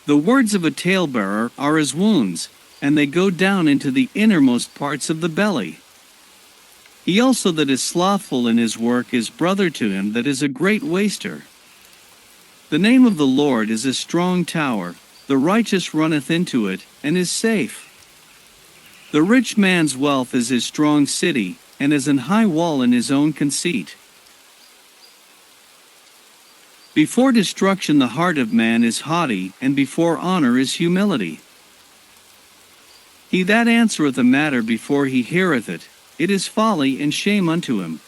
The words of a talebearer are as wounds, and they go down into the innermost parts of the belly. He also that is slothful in his work is brother to him that is a great waster. The name of the Lord is a strong tower, the righteous runneth into it, and is safe. The rich man's wealth is his strong city, and is an high wall in his own conceit. Before destruction the heart of man is haughty, and before honor is humility. He that answereth a matter before he heareth it, it is folly and shame unto him.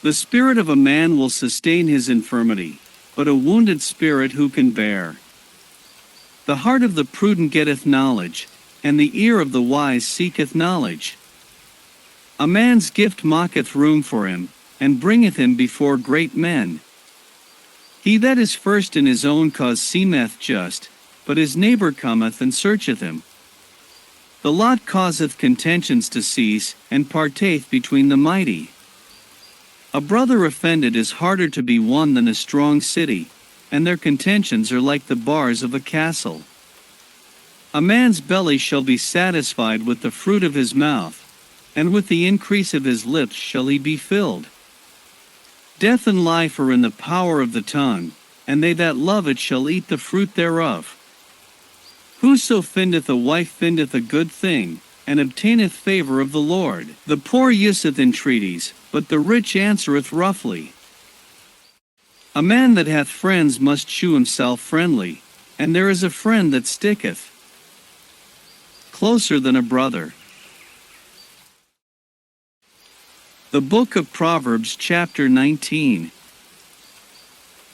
The spirit of a man will sustain his infirmity, but a wounded spirit who can bear? The heart of the prudent getteth knowledge, and the ear of the wise seeketh knowledge. A man's gift mocketh room for him, and bringeth him before great men. He that is first in his own cause seemeth just, but his neighbor cometh and searcheth him. The lot causeth contentions to cease, and parteth between the mighty. A brother offended is harder to be won than a strong city, and their contentions are like the bars of a castle. A man's belly shall be satisfied with the fruit of his mouth, and with the increase of his lips shall he be filled. Death and life are in the power of the tongue, and they that love it shall eat the fruit thereof. Whoso findeth a wife findeth a good thing, and obtaineth favor of the Lord. The poor useth entreaties, but the rich answereth roughly. A man that hath friends must shew himself friendly, and there is a friend that sticketh closer than a brother. The Book of Proverbs, chapter 19.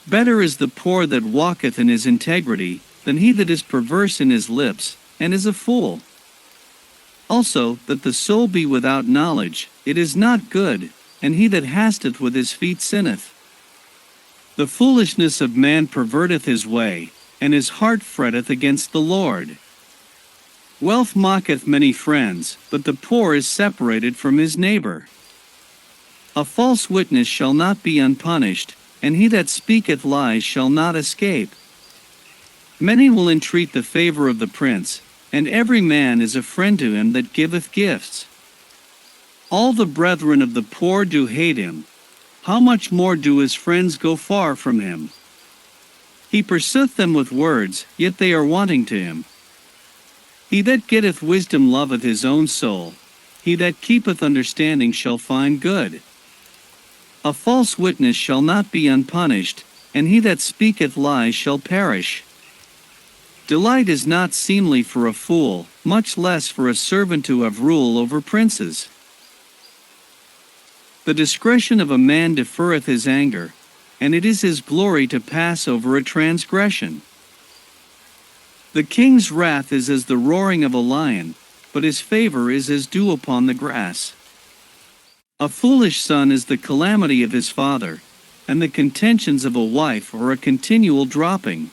Better is the poor that walketh in his integrity, than he that is perverse in his lips, and is a fool. Also, that the soul be without knowledge, it is not good, and he that hasteth with his feet sinneth. The foolishness of man perverteth his way, and his heart fretteth against the Lord. Wealth mocketh many friends, but the poor is separated from his neighbor. A false witness shall not be unpunished, and he that speaketh lies shall not escape. Many will entreat the favor of the prince, and every man is a friend to him that giveth gifts. All the brethren of the poor do hate him. How much more do his friends go far from him? He pursueth them with words, yet they are wanting to him. He that getteth wisdom loveth his own soul. He that keepeth understanding shall find good. A false witness shall not be unpunished, and he that speaketh lies shall perish. Delight is not seemly for a fool, much less for a servant to have rule over princes. The discretion of a man deferreth his anger, and it is his glory to pass over a transgression. The king's wrath is as the roaring of a lion, but his favor is as dew upon the grass. A foolish son is the calamity of his father, and the contentions of a wife are a continual dropping.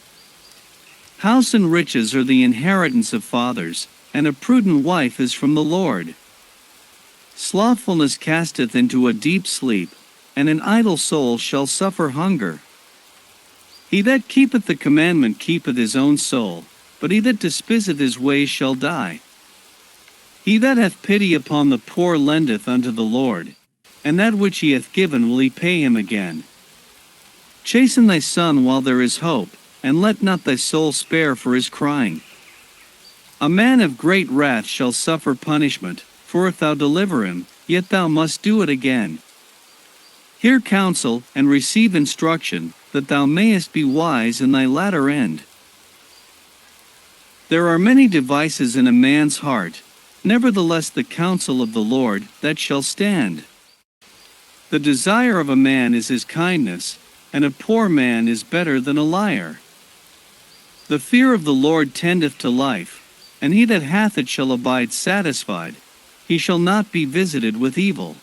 House and riches are the inheritance of fathers, and a prudent wife is from the Lord. Slothfulness casteth into a deep sleep, and an idle soul shall suffer hunger. He that keepeth the commandment keepeth his own soul, but he that despiseth his ways shall die. He that hath pity upon the poor lendeth unto the Lord, and that which he hath given will he pay him again. Chasten thy son while there is hope, and let not thy soul spare for his crying. A man of great wrath shall suffer punishment, for if thou deliver him, yet thou must do it again. Hear counsel, and receive instruction, that thou mayest be wise in thy latter end. There are many devices in a man's heart, nevertheless the counsel of the Lord, that shall stand. The desire of a man is his kindness, and a poor man is better than a liar. The fear of the Lord tendeth to life, and he that hath it shall abide satisfied. He shall not be visited with evil.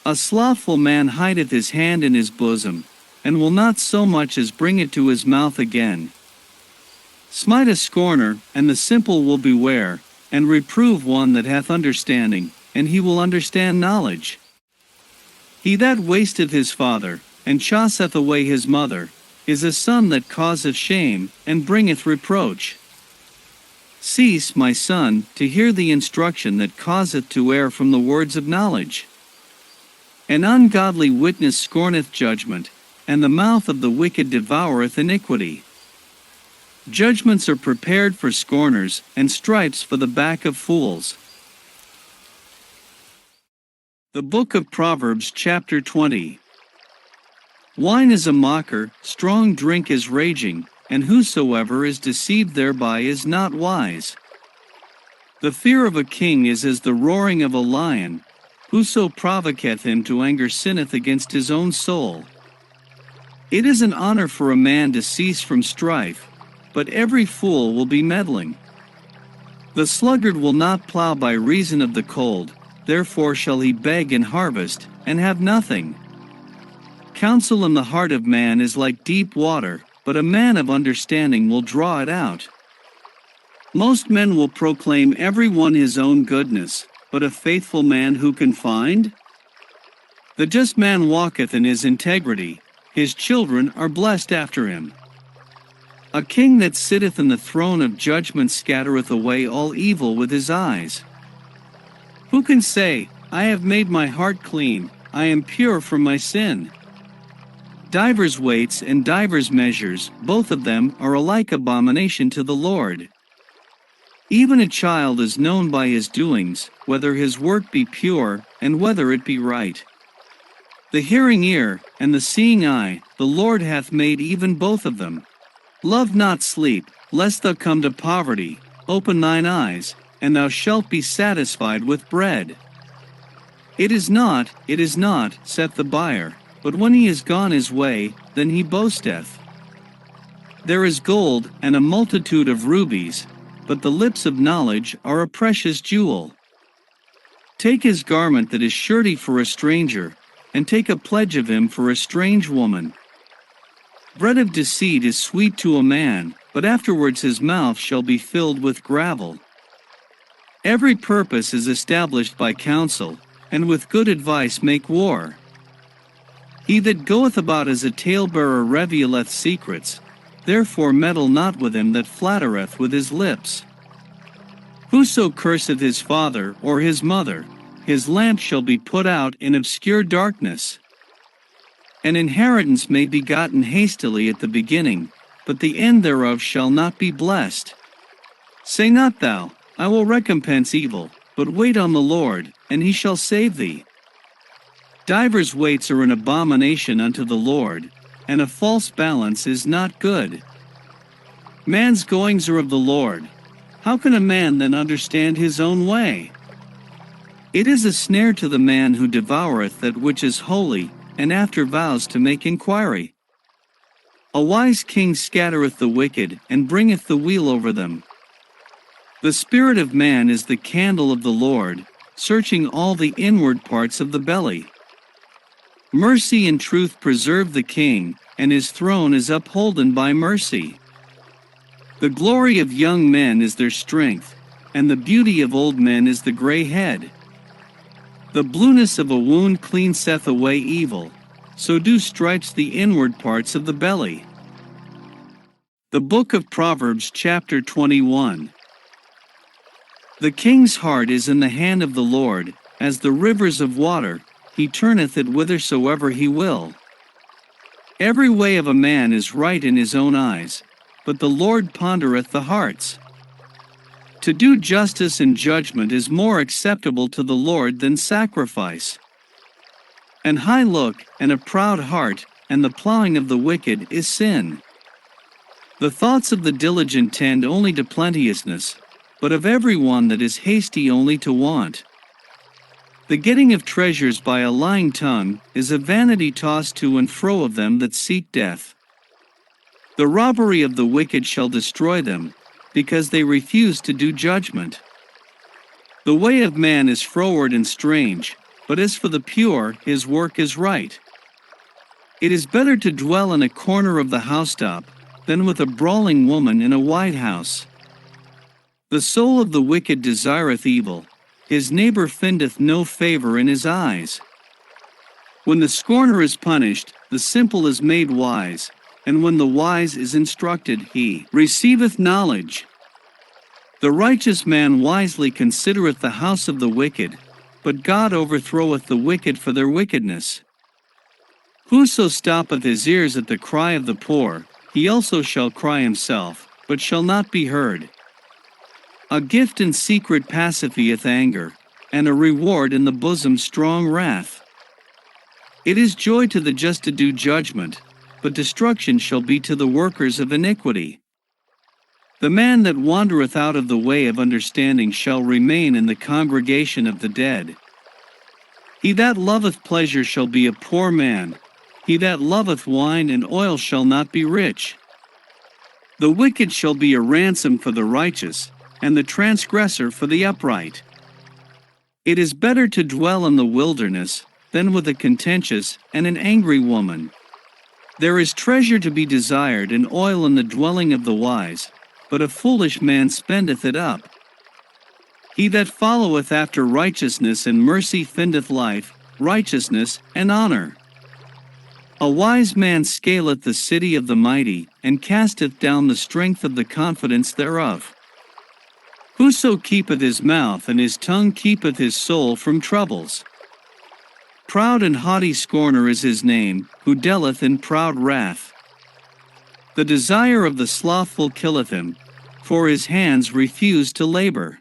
A slothful man hideth his hand in his bosom, and will not so much as bring it to his mouth again. Smite a scorner, and the simple will beware, and reprove one that hath understanding, and he will understand knowledge. He that wasteth his father, and chaseth away his mother, is a son that causeth shame, and bringeth reproach. Cease, my son, to hear the instruction that causeth to err from the words of knowledge. An ungodly witness scorneth judgment, and the mouth of the wicked devoureth iniquity. Judgments are prepared for scorners, and stripes for the back of fools. The Book of Proverbs, chapter 20. Wine is a mocker, strong drink is raging, and whosoever is deceived thereby is not wise. The fear of a king is as the roaring of a lion. Whoso provoketh him to anger sinneth against his own soul. It is an honor for a man to cease from strife, but every fool will be meddling. The sluggard will not plow by reason of the cold, therefore shall he beg in harvest, and have nothing. Counsel in the heart of man is like deep water, but a man of understanding will draw it out. Most men will proclaim every one his own goodness, but a faithful man who can find? The just man walketh in his integrity, his children are blessed after him. A king that sitteth in the throne of judgment scattereth away all evil with his eyes. Who can say, I have made my heart clean, I am pure from my sin? Divers weights and divers measures, both of them are alike abomination to the Lord. Even a child is known by his doings, whether his work be pure, and whether it be right. The hearing ear, and the seeing eye, the Lord hath made even both of them. Love not sleep, lest thou come to poverty. Open thine eyes, and thou shalt be satisfied with bread. It is not, saith the buyer, but when he is gone his way, then he boasteth. There is gold, and a multitude of rubies, but the lips of knowledge are a precious jewel. Take his garment that is surety for a stranger, and take a pledge of him for a strange woman. Bread of deceit is sweet to a man, but afterwards his mouth shall be filled with gravel. Every purpose is established by counsel, and with good advice make war. He that goeth about as a talebearer revealeth secrets, therefore meddle not with him that flattereth with his lips. Whoso curseth his father or his mother, his lamp shall be put out in obscure darkness. An inheritance may be gotten hastily at the beginning, but the end thereof shall not be blessed. Say not thou, I will recompense evil, but wait on the Lord, and he shall save thee. Divers weights are an abomination unto the Lord, and a false balance is not good. Man's goings are of the Lord. How can a man then understand his own way? It is a snare to the man who devoureth that which is holy, and after vows to make inquiry. A wise king scattereth the wicked, and bringeth the weal over them. The spirit of man is the candle of the Lord, searching all the inward parts of the belly. Mercy and truth preserve the king, and his throne is upholden by mercy. The glory of young men is their strength, and the beauty of old men is the gray head. The blueness of a wound cleanseth away evil, so do stripes the inward parts of the belly. The Book of Proverbs, chapter 21. The king's heart is in the hand of the Lord, as the rivers of water, he turneth it whithersoever he will. Every way of a man is right in his own eyes, but the Lord pondereth the hearts. To do justice and judgment is more acceptable to the Lord than sacrifice. An high look, and a proud heart, and the plowing of the wicked is sin. The thoughts of the diligent tend only to plenteousness, but of every one that is hasty only to want. The getting of treasures by a lying tongue is a vanity tossed to and fro of them that seek death. The robbery of the wicked shall destroy them, because they refuse to do judgment. The way of man is froward and strange, but as for the pure, his work is right. It is better to dwell in a corner of the housetop than with a brawling woman in a wide house. The soul of the wicked desireth evil, his neighbor findeth no favor in his eyes. When the scorner is punished, the simple is made wise, and when the wise is instructed, he receiveth knowledge. The righteous man wisely considereth the house of the wicked, but God overthroweth the wicked for their wickedness. Whoso stoppeth his ears at the cry of the poor, he also shall cry himself, but shall not be heard. A gift in secret pacifieth anger, and a reward in the bosom strong wrath. It is joy to the just to do judgment, but destruction shall be to the workers of iniquity. The man that wandereth out of the way of understanding shall remain in the congregation of the dead. He that loveth pleasure shall be a poor man, he that loveth wine and oil shall not be rich. The wicked shall be a ransom for the righteous, and the transgressor for the upright. It is better to dwell in the wilderness than with a contentious and an angry woman. There is treasure to be desired and oil in the dwelling of the wise, but a foolish man spendeth it up. He that followeth after righteousness and mercy findeth life, righteousness, and honor. A wise man scaleth the city of the mighty, and casteth down the strength of the confidence thereof. Whoso keepeth his mouth and his tongue keepeth his soul from troubles. Proud and haughty scorner is his name, who dealeth in proud wrath. The desire of the slothful killeth him, for his hands refuse to labor.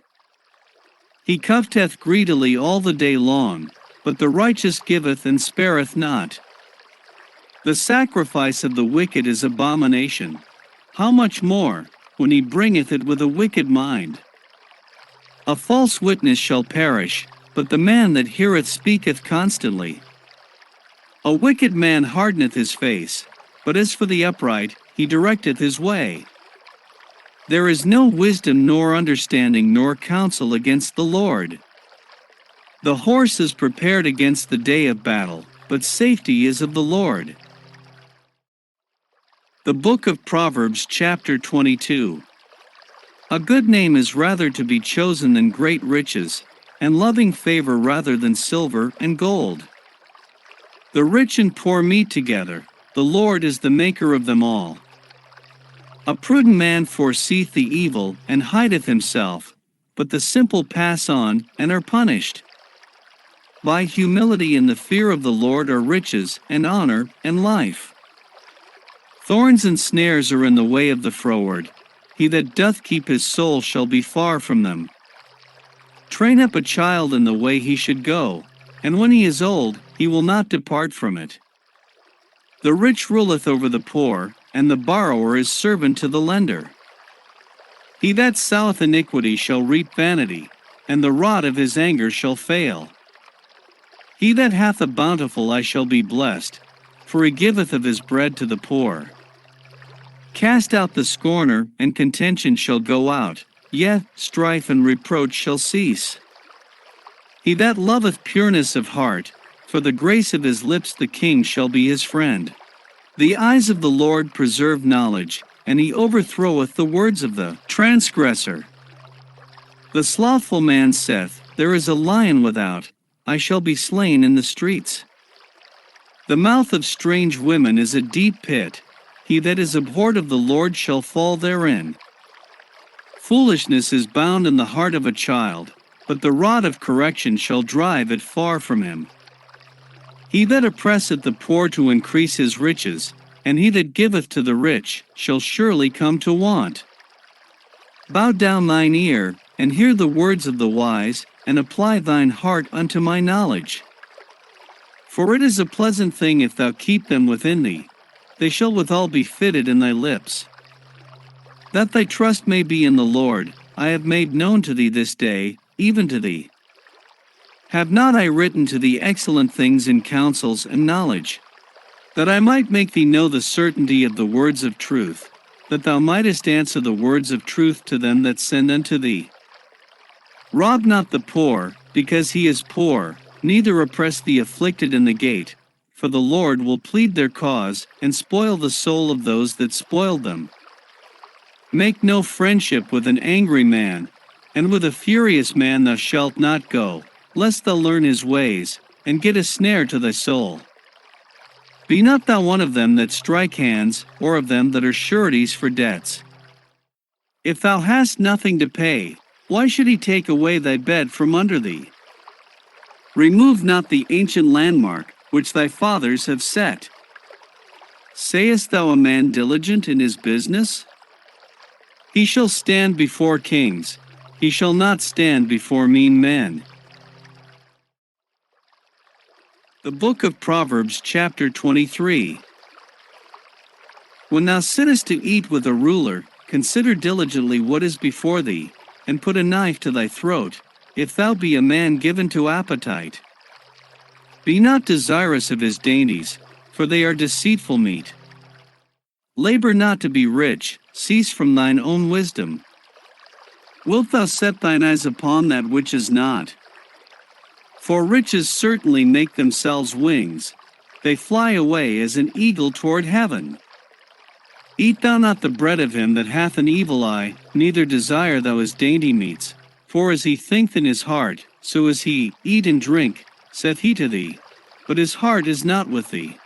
He coveteth greedily all the day long, but the righteous giveth and spareth not. The sacrifice of the wicked is abomination. How much more, when he bringeth it with a wicked mind? A false witness shall perish, but the man that heareth speaketh constantly. A wicked man hardeneth his face, but as for the upright, he directeth his way. There is no wisdom nor understanding nor counsel against the Lord. The horse is prepared against the day of battle, but safety is of the Lord. The Book of Proverbs, chapter 22. A good name is rather to be chosen than great riches, and loving favor rather than silver and gold. The rich and poor meet together, the Lord is the maker of them all. A prudent man foreseeth the evil and hideth himself, but the simple pass on and are punished. By humility and the fear of the Lord are riches and honor and life. Thorns and snares are in the way of the froward. He that doth keep his soul shall be far from them. Train up a child in the way he should go, and when he is old, he will not depart from it. The rich ruleth over the poor, and the borrower is servant to the lender. He that soweth iniquity shall reap vanity, and the rod of his anger shall fail. He that hath a bountiful eye shall be blessed, for he giveth of his bread to the poor. Cast out the scorner, and contention shall go out, yet strife and reproach shall cease. He that loveth pureness of heart, for the grace of his lips the king shall be his friend. The eyes of the Lord preserve knowledge, and he overthroweth the words of the transgressor. The slothful man saith, There is a lion without, I shall be slain in the streets. The mouth of strange women is a deep pit, he that is abhorred of the Lord shall fall therein. Foolishness is bound in the heart of a child, but the rod of correction shall drive it far from him. He that oppresseth the poor to increase his riches, and he that giveth to the rich, shall surely come to want. Bow down thine ear, and hear the words of the wise, and apply thine heart unto my knowledge. For it is a pleasant thing if thou keep them within thee, they shall withal be fitted in thy lips. That thy trust may be in the Lord, I have made known to thee this day, even to thee. Have not I written to thee excellent things in counsels and knowledge? that I might make thee know the certainty of the words of truth, that thou mightest answer the words of truth to them that send unto thee. Rob not the poor, because he is poor, neither oppress the afflicted in the gate, for the Lord will plead their cause, and spoil the soul of those that spoiled them. Make no friendship with an angry man, and with a furious man thou shalt not go, lest thou learn his ways, and get a snare to thy soul. Be not thou one of them that strike hands, or of them that are sureties for debts. If thou hast nothing to pay, why should he take away thy bed from under thee? Remove not the ancient landmark, which thy fathers have set. Sayest thou a man diligent in his business? He shall stand before kings, he shall not stand before mean men. The Book of Proverbs, chapter 23. When thou sittest to eat with a ruler, consider diligently what is before thee, and put a knife to thy throat, if thou be a man given to appetite. Be not desirous of his dainties, for they are deceitful meat. Labor not to be rich, cease from thine own wisdom. Wilt thou set thine eyes upon that which is not? For riches certainly make themselves wings, they fly away as an eagle toward heaven. Eat thou not the bread of him that hath an evil eye, neither desire thou his dainty meats, for as he thinketh in his heart, so is he. Eat and drink, saith he to thee, but his heart is not with thee.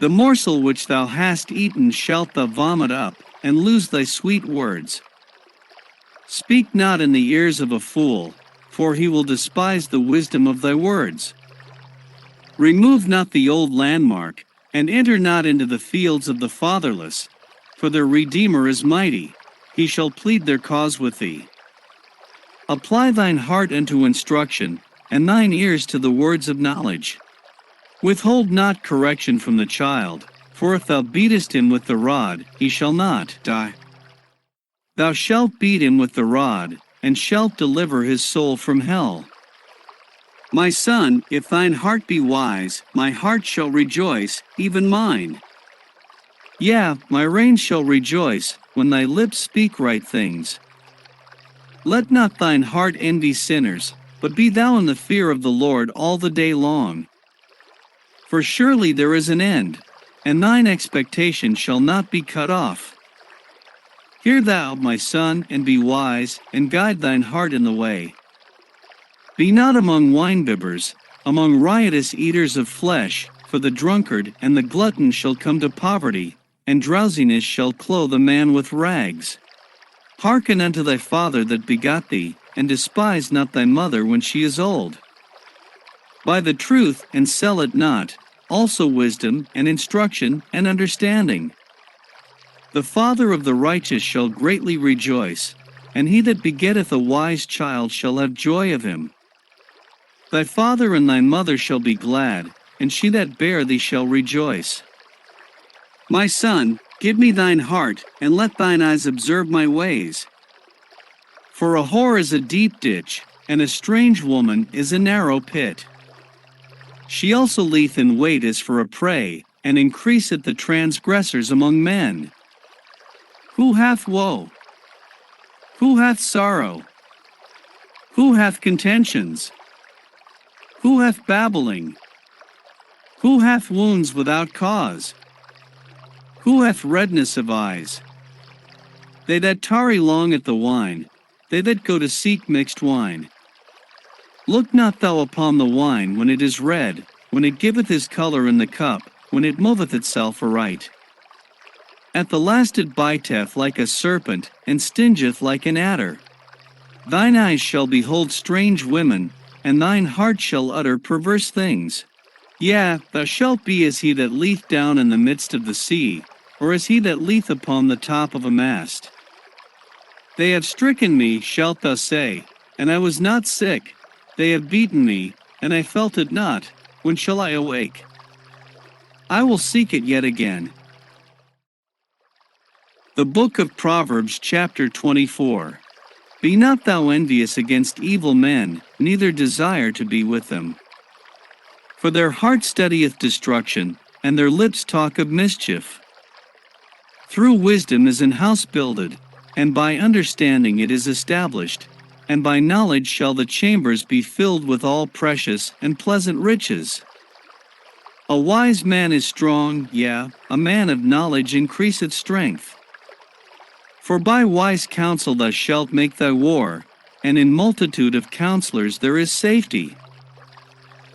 The morsel which thou hast eaten shalt thou vomit up, and lose thy sweet words. Speak not in the ears of a fool, for he will despise the wisdom of thy words. Remove not the old landmark, and enter not into the fields of the fatherless, for their Redeemer is mighty, he shall plead their cause with thee. Apply thine heart unto instruction, and thine ears to the words of knowledge. Withhold not correction from the child, for if thou beatest him with the rod, he shall not die. Thou shalt beat him with the rod, and shalt deliver his soul from hell. My son, if thine heart be wise, my heart shall rejoice, even mine. Yea, my reins shall rejoice, when thy lips speak right things. Let not thine heart envy sinners, but be thou in the fear of the Lord all the day long. For surely there is an end, and thine expectation shall not be cut off. Hear thou, my son, and be wise, and guide thine heart in the way. Be not among winebibbers, among riotous eaters of flesh, for the drunkard and the glutton shall come to poverty, and drowsiness shall clothe a man with rags. Hearken unto thy father that begot thee, and despise not thy mother when she is old. Buy the truth, and sell it not, also wisdom, and instruction, and understanding. The father of the righteous shall greatly rejoice, and he that begetteth a wise child shall have joy of him. Thy father and thy mother shall be glad, and she that bare thee shall rejoice. My son, give me thine heart, and let thine eyes observe my ways. For a whore is a deep ditch, and a strange woman is a narrow pit. She also lieth in wait as for a prey, and increaseth the transgressors among men. Who hath woe? Who hath sorrow? Who hath contentions? Who hath babbling? Who hath wounds without cause? Who hath redness of eyes? They that tarry long at the wine, they that go to seek mixed wine. Look not thou upon the wine when it is red, when it giveth his color in the cup, when it moveth itself aright. At the last it biteth like a serpent, and stingeth like an adder. Thine eyes shall behold strange women, and thine heart shall utter perverse things. Yea, thou shalt be as he that leeth down in the midst of the sea, or as he that leeth upon the top of a mast. They have stricken me, shalt thou say, and I was not sick. They have beaten me, and I felt it not. When shall I awake? I will seek it yet again. The Book of Proverbs, chapter 24. Be not thou envious against evil men, neither desire to be with them. For their heart studieth destruction, and their lips talk of mischief. Through wisdom is an house builded, and by understanding it is established, and by knowledge shall the chambers be filled with all precious and pleasant riches. A wise man is strong, yea, a man of knowledge increaseth strength. For by wise counsel thou shalt make thy war, and in multitude of counselors there is safety.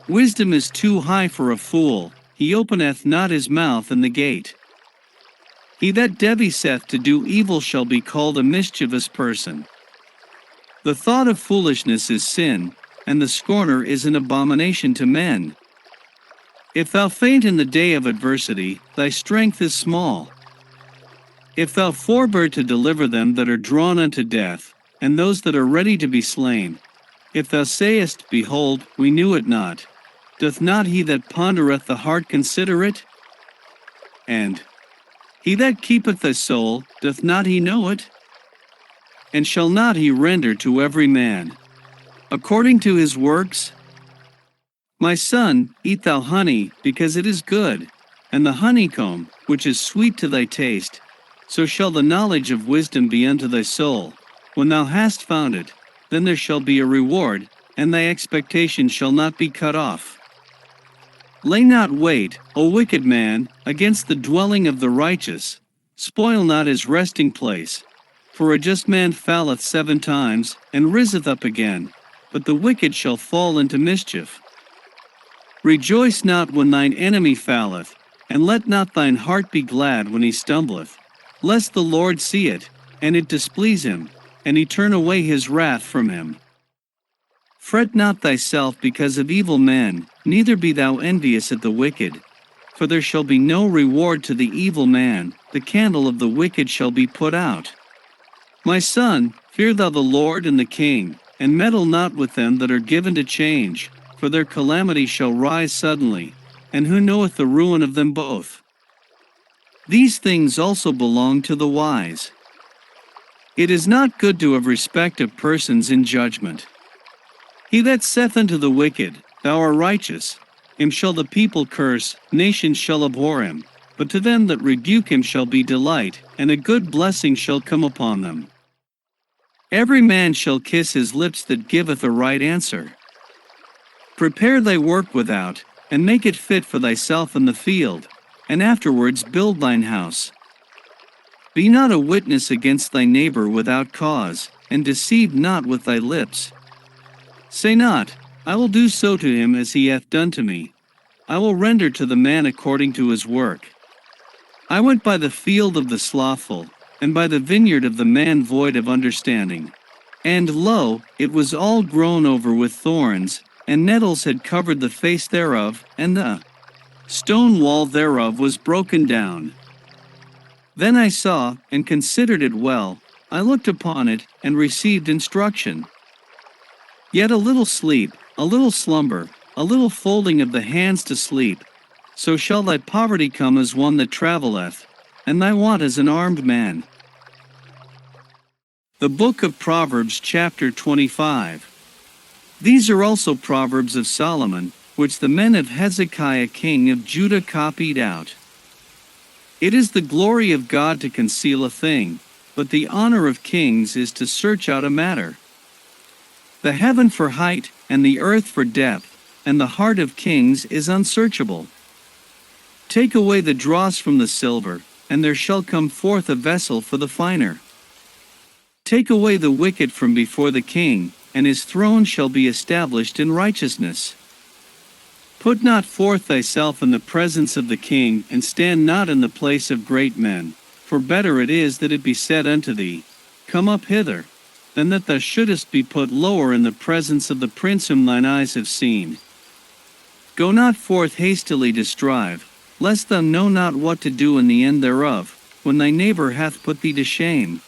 Wisdom is too high for a fool, he openeth not his mouth in the gate. He that deviseth to do evil shall be called a mischievous person. The thought of foolishness is sin, and the scorner is an abomination to men. If thou faint in the day of adversity, thy strength is small. If thou forbear to deliver them that are drawn unto death, and those that are ready to be slain, if thou sayest, Behold, we knew it not, doth not he that pondereth the heart consider it? And he that keepeth thy soul, doth not he know it? And shall not he render to every man according to his works? My son, eat thou honey, because it is good, and the honeycomb, which is sweet to thy taste. So shall the knowledge of wisdom be unto thy soul. When thou hast found it, then there shall be a reward, and thy expectation shall not be cut off. Lay not wait, O wicked man, against the dwelling of the righteous. Spoil not his resting place. For a just man falleth 7 times, and riseth up again, but the wicked shall fall into mischief. Rejoice not when thine enemy falleth, and let not thine heart be glad when he stumbleth, lest the Lord see it, and it displease him, and he turn away his wrath from him. Fret not thyself because of evil men, neither be thou envious at the wicked. For there shall be no reward to the evil man, the candle of the wicked shall be put out. My son, fear thou the Lord and the king, and meddle not with them that are given to change, for their calamity shall rise suddenly, and who knoweth the ruin of them both? These things also belong to the wise. It is not good to have respect of persons in judgment. He that saith unto the wicked, Thou art righteous, him shall the people curse, nations shall abhor him, but to them that rebuke him shall be delight, and a good blessing shall come upon them. Every man shall kiss his lips that giveth a right answer. Prepare thy work without, and make it fit for thyself in the field, and afterwards build thine house. Be not a witness against thy neighbor without cause, and deceive not with thy lips. Say not, I will do so to him as he hath done to me. I will render to the man according to his work. I went by the field of the slothful, and by the vineyard of the man void of understanding. And lo, it was all grown over with thorns, and nettles had covered the face thereof, and the stone wall thereof was broken down. Then I saw, and considered it well, I looked upon it, and received instruction. Yet a little sleep, a little slumber, a little folding of the hands to sleep, so shall thy poverty come as one that travelleth, and thy want as an armed man. The Book of Proverbs, chapter 25. These are also Proverbs of Solomon, which the men of Hezekiah king of Judah copied out. It is the glory of God to conceal a thing, but the honor of kings is to search out a matter. The heaven for height, and the earth for depth, and the heart of kings is unsearchable. Take away the dross from the silver, and there shall come forth a vessel for the finer. Take away the wicked from before the king, and his throne shall be established in righteousness. Put not forth thyself in the presence of the king, and stand not in the place of great men, for better it is that it be said unto thee, Come up hither, than that thou shouldest be put lower in the presence of the prince whom thine eyes have seen. Go not forth hastily to strive, lest thou know not what to do in the end thereof, when thy neighbor hath put thee to shame.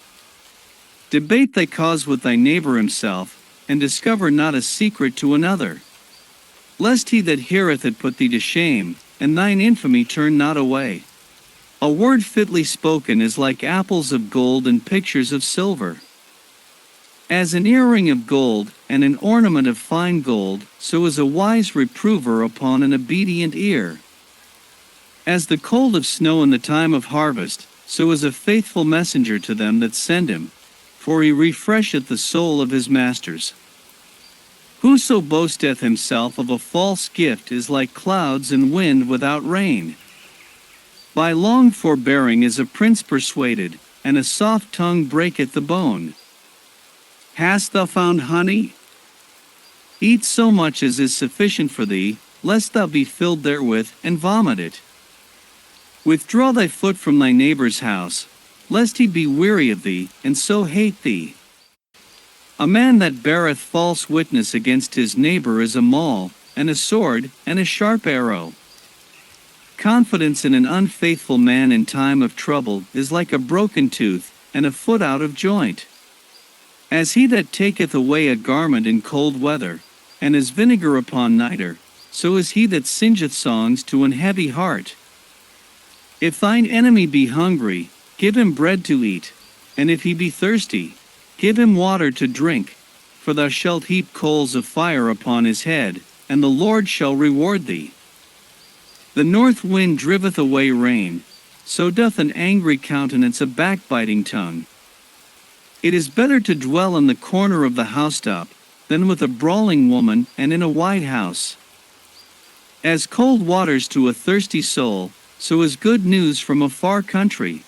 Debate thy cause with thy neighbor himself, and discover not a secret to another. Lest he that heareth it put thee to shame, and thine infamy turn not away. A word fitly spoken is like apples of gold and pictures of silver. As an earring of gold, and an ornament of fine gold, so is a wise reprover upon an obedient ear. As the cold of snow in the time of harvest, so is a faithful messenger to them that send him, for he refresheth the soul of his masters. Whoso boasteth himself of a false gift is like clouds and wind without rain. By long forbearing is a prince persuaded, and a soft tongue breaketh the bone. Hast thou found honey? Eat so much as is sufficient for thee, lest thou be filled therewith, and vomit it. Withdraw thy foot from thy neighbor's house, lest he be weary of thee, and so hate thee. A man that beareth false witness against his neighbor is a maul, and a sword, and a sharp arrow. Confidence in an unfaithful man in time of trouble is like a broken tooth, and a foot out of joint. As he that taketh away a garment in cold weather, and as vinegar upon nitre, so is he that singeth songs to an heavy heart. If thine enemy be hungry, give him bread to eat, and if he be thirsty, give him water to drink, for thou shalt heap coals of fire upon his head, and the Lord shall reward thee. The north wind driveth away rain, so doth an angry countenance a backbiting tongue. It is better to dwell in the corner of the housetop, than with a brawling woman and in a wide house. As cold waters to a thirsty soul, so is good news from a far country.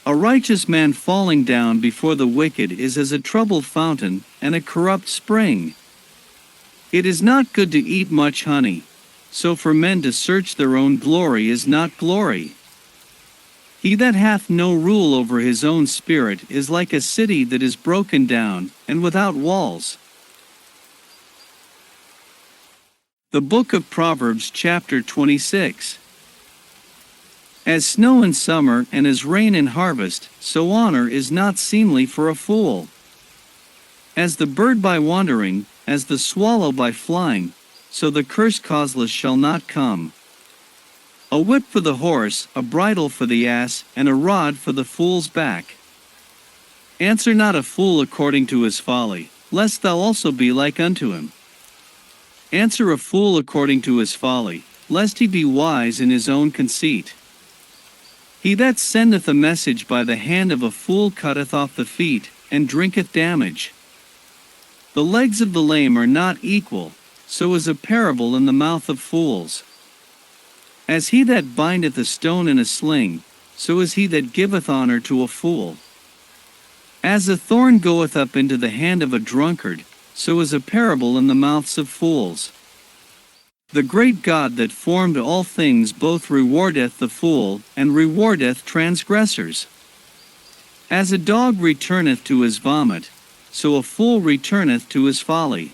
A righteous man falling down before the wicked is as a troubled fountain, and a corrupt spring. It is not good to eat much honey, so for men to search their own glory is not glory. He that hath no rule over his own spirit is like a city that is broken down, and without walls. The Book of Proverbs, chapter 26. As snow in summer and as rain in harvest, so honor is not seemly for a fool. As the bird by wandering, as the swallow by flying, so the curse causeless shall not come. A whip for the horse, a bridle for the ass, and a rod for the fool's back. Answer not a fool according to his folly, lest thou also be like unto him. Answer a fool according to his folly, lest he be wise in his own conceit. He that sendeth a message by the hand of a fool cutteth off the feet, and drinketh damage. The legs of the lame are not equal, so is a parable in the mouth of fools. As he that bindeth a stone in a sling, so is he that giveth honor to a fool. As a thorn goeth up into the hand of a drunkard, so is a parable in the mouths of fools. The great God that formed all things both rewardeth the fool, and rewardeth transgressors. As a dog returneth to his vomit, so a fool returneth to his folly.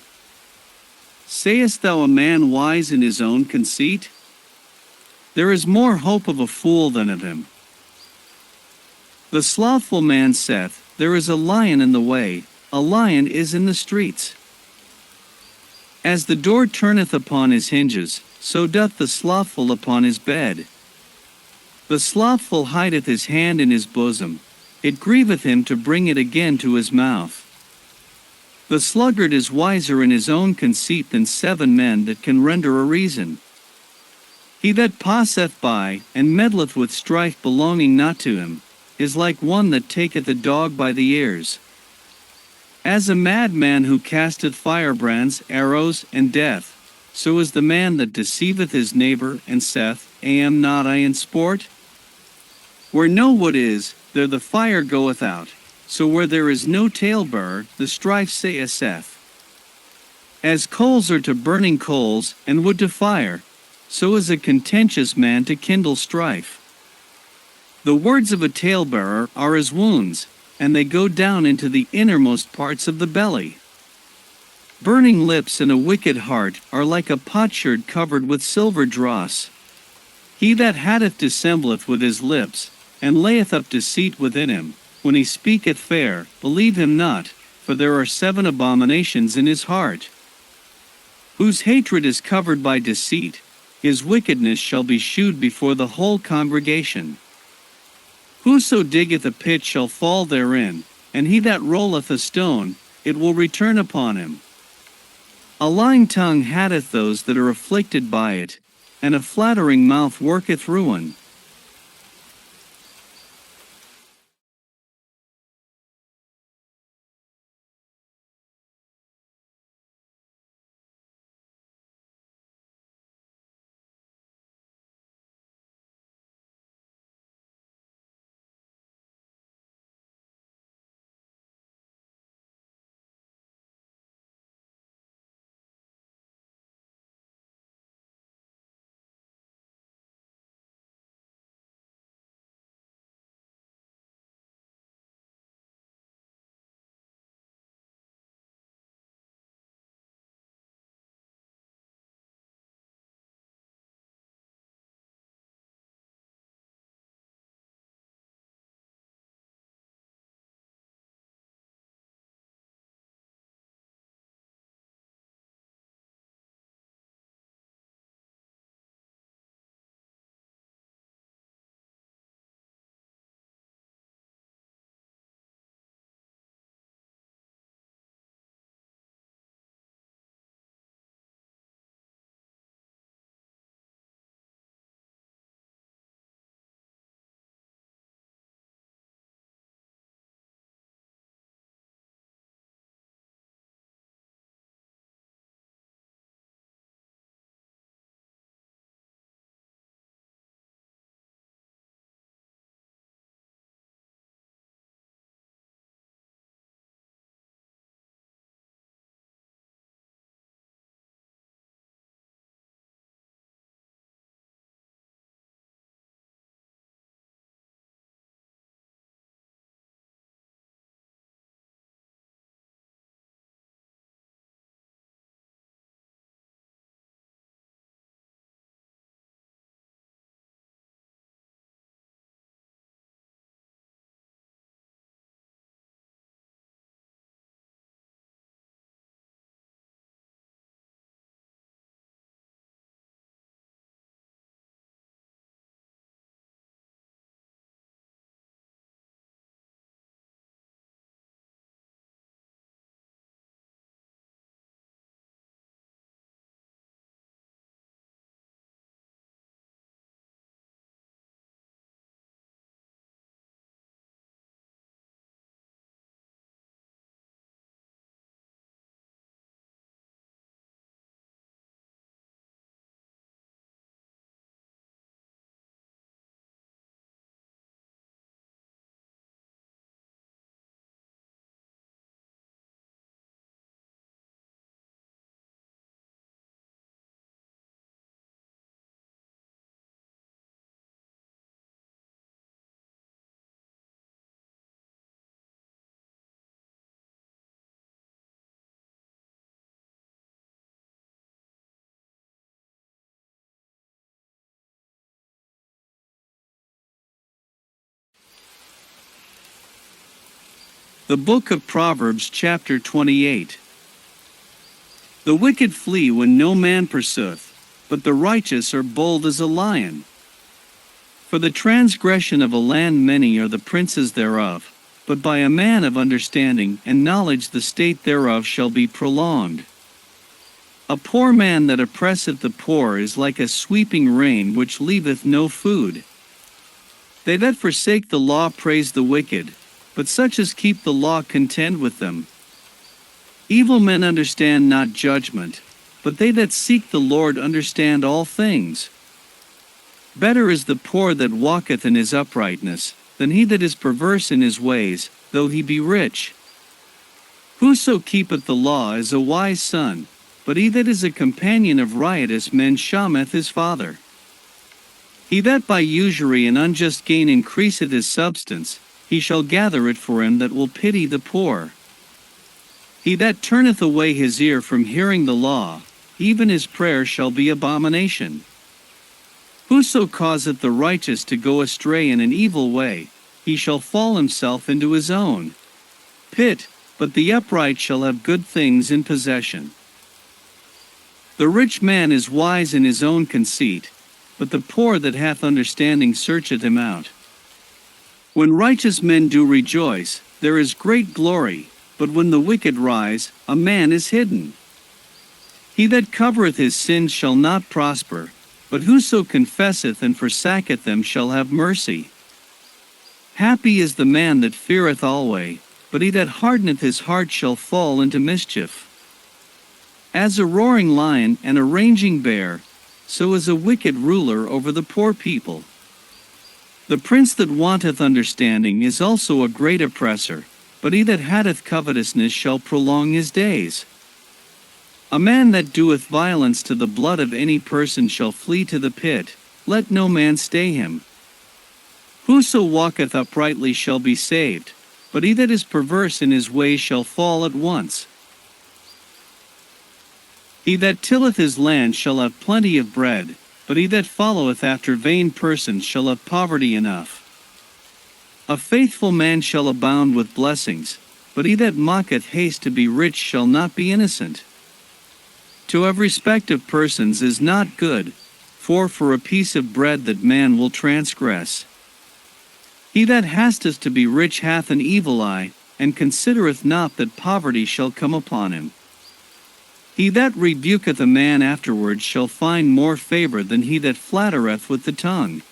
Sayest thou a man wise in his own conceit? There is more hope of a fool than of him. The slothful man saith, There is a lion in the way, a lion is in the streets. As the door turneth upon his hinges, so doth the slothful upon his bed. The slothful hideth his hand in his bosom, it grieveth him to bring it again to his mouth. The sluggard is wiser in his own conceit than 7 men that can render a reason. He that passeth by, and meddleth with strife belonging not to him, is like one that taketh a dog by the ears. As a madman who casteth firebrands, arrows, and death, so is the man that deceiveth his neighbor, and saith, Am not I in sport? Where no wood is, there the fire goeth out, so where there is no talebearer, the strife saith. As coals are to burning coals, and wood to fire, so is a contentious man to kindle strife. The words of a talebearer are as wounds, and they go down into the innermost parts of the belly. Burning lips and a wicked heart are like a potsherd covered with silver dross. He that hatteth dissembleth with his lips, and layeth up deceit within him, when he speaketh fair, believe him not, for there are 7 abominations in his heart. Whose hatred is covered by deceit, his wickedness shall be shewed before the whole congregation. Whoso diggeth a pit shall fall therein, and he that rolleth a stone, it will return upon him. A lying tongue hatteth those that are afflicted by it, and a flattering mouth worketh ruin. The Book of Proverbs, chapter 28. The wicked flee when no man pursueth, but the righteous are bold as a lion. For the transgression of a land many are the princes thereof, but by a man of understanding and knowledge the state thereof shall be prolonged. A poor man that oppresseth the poor is like a sweeping rain which leaveth no food. They that forsake the law praise the wicked, but such as keep the law contend with them. Evil men understand not judgment, but they that seek the Lord understand all things. Better is the poor that walketh in his uprightness, than he that is perverse in his ways, though he be rich. Whoso keepeth the law is a wise son, but he that is a companion of riotous men shameth his father. He that by usury and unjust gain increaseth his substance, he shall gather it for him that will pity the poor. He that turneth away his ear from hearing the law, even his prayer shall be abomination. Whoso causeth the righteous to go astray in an evil way, he shall fall himself into his own pit, but the upright shall have good things in possession. The rich man is wise in his own conceit, but the poor that hath understanding searcheth him out. When righteous men do rejoice, there is great glory, but when the wicked rise, a man is hidden. He that covereth his sins shall not prosper, but whoso confesseth and forsaketh them shall have mercy. Happy is the man that feareth alway, but he that hardeneth his heart shall fall into mischief. As a roaring lion and a raging bear, so is a wicked ruler over the poor people. The prince that wanteth understanding is also a great oppressor, but he that hateth covetousness shall prolong his days. A man that doeth violence to the blood of any person shall flee to the pit, let no man stay him. Whoso walketh uprightly shall be saved, but he that is perverse in his ways shall fall at once. He that tilleth his land shall have plenty of bread, but he that followeth after vain persons shall have poverty enough. A faithful man shall abound with blessings, but he that mocketh haste to be rich shall not be innocent. To have respect of persons is not good, for a piece of bread that man will transgress. He that hasteth to be rich hath an evil eye, and considereth not that poverty shall come upon him. He that rebuketh a man afterward shall find more favor than he that flattereth with the tongue.